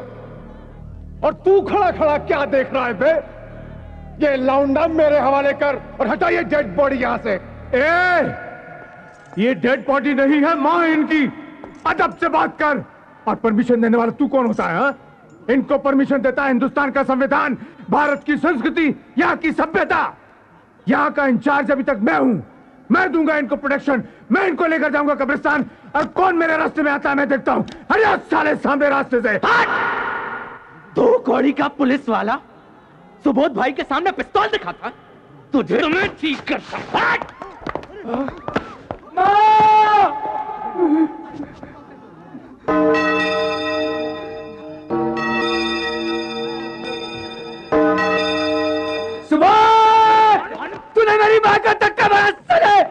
और तू खड़ा खड़ा क्या देख रहा है बे? ये लौंडा मेरे हवाले कर और हटा ये डेड बॉडी यहां से। ये डेड बॉडी नहीं है, मां है इनकी। अदब से बात कर। और परमिशन देने वाला तू कौन होता है? हा? इनको परमिशन देता है हिंदुस्तान का संविधान, भारत की संस्कृति, यहाँ की सभ्यता। यहाँ का इंचार्ज अभी तक मैं हूं। मैं दूंगा इनको प्रोटेक्शन, मैं इनको लेकर जाऊंगा कब्रिस्तान। और कौन मेरे रास्ते में आता है मैं देखता हूं। अरे साले सामने रास्ते से। दो कौड़ी का पुलिस वाला सुबोध भाई के सामने पिस्तौल दिखाता, तुझे तो मैं ठीक करता। सुबोध, तूने मेरी मां का धक्का मारा। सुने,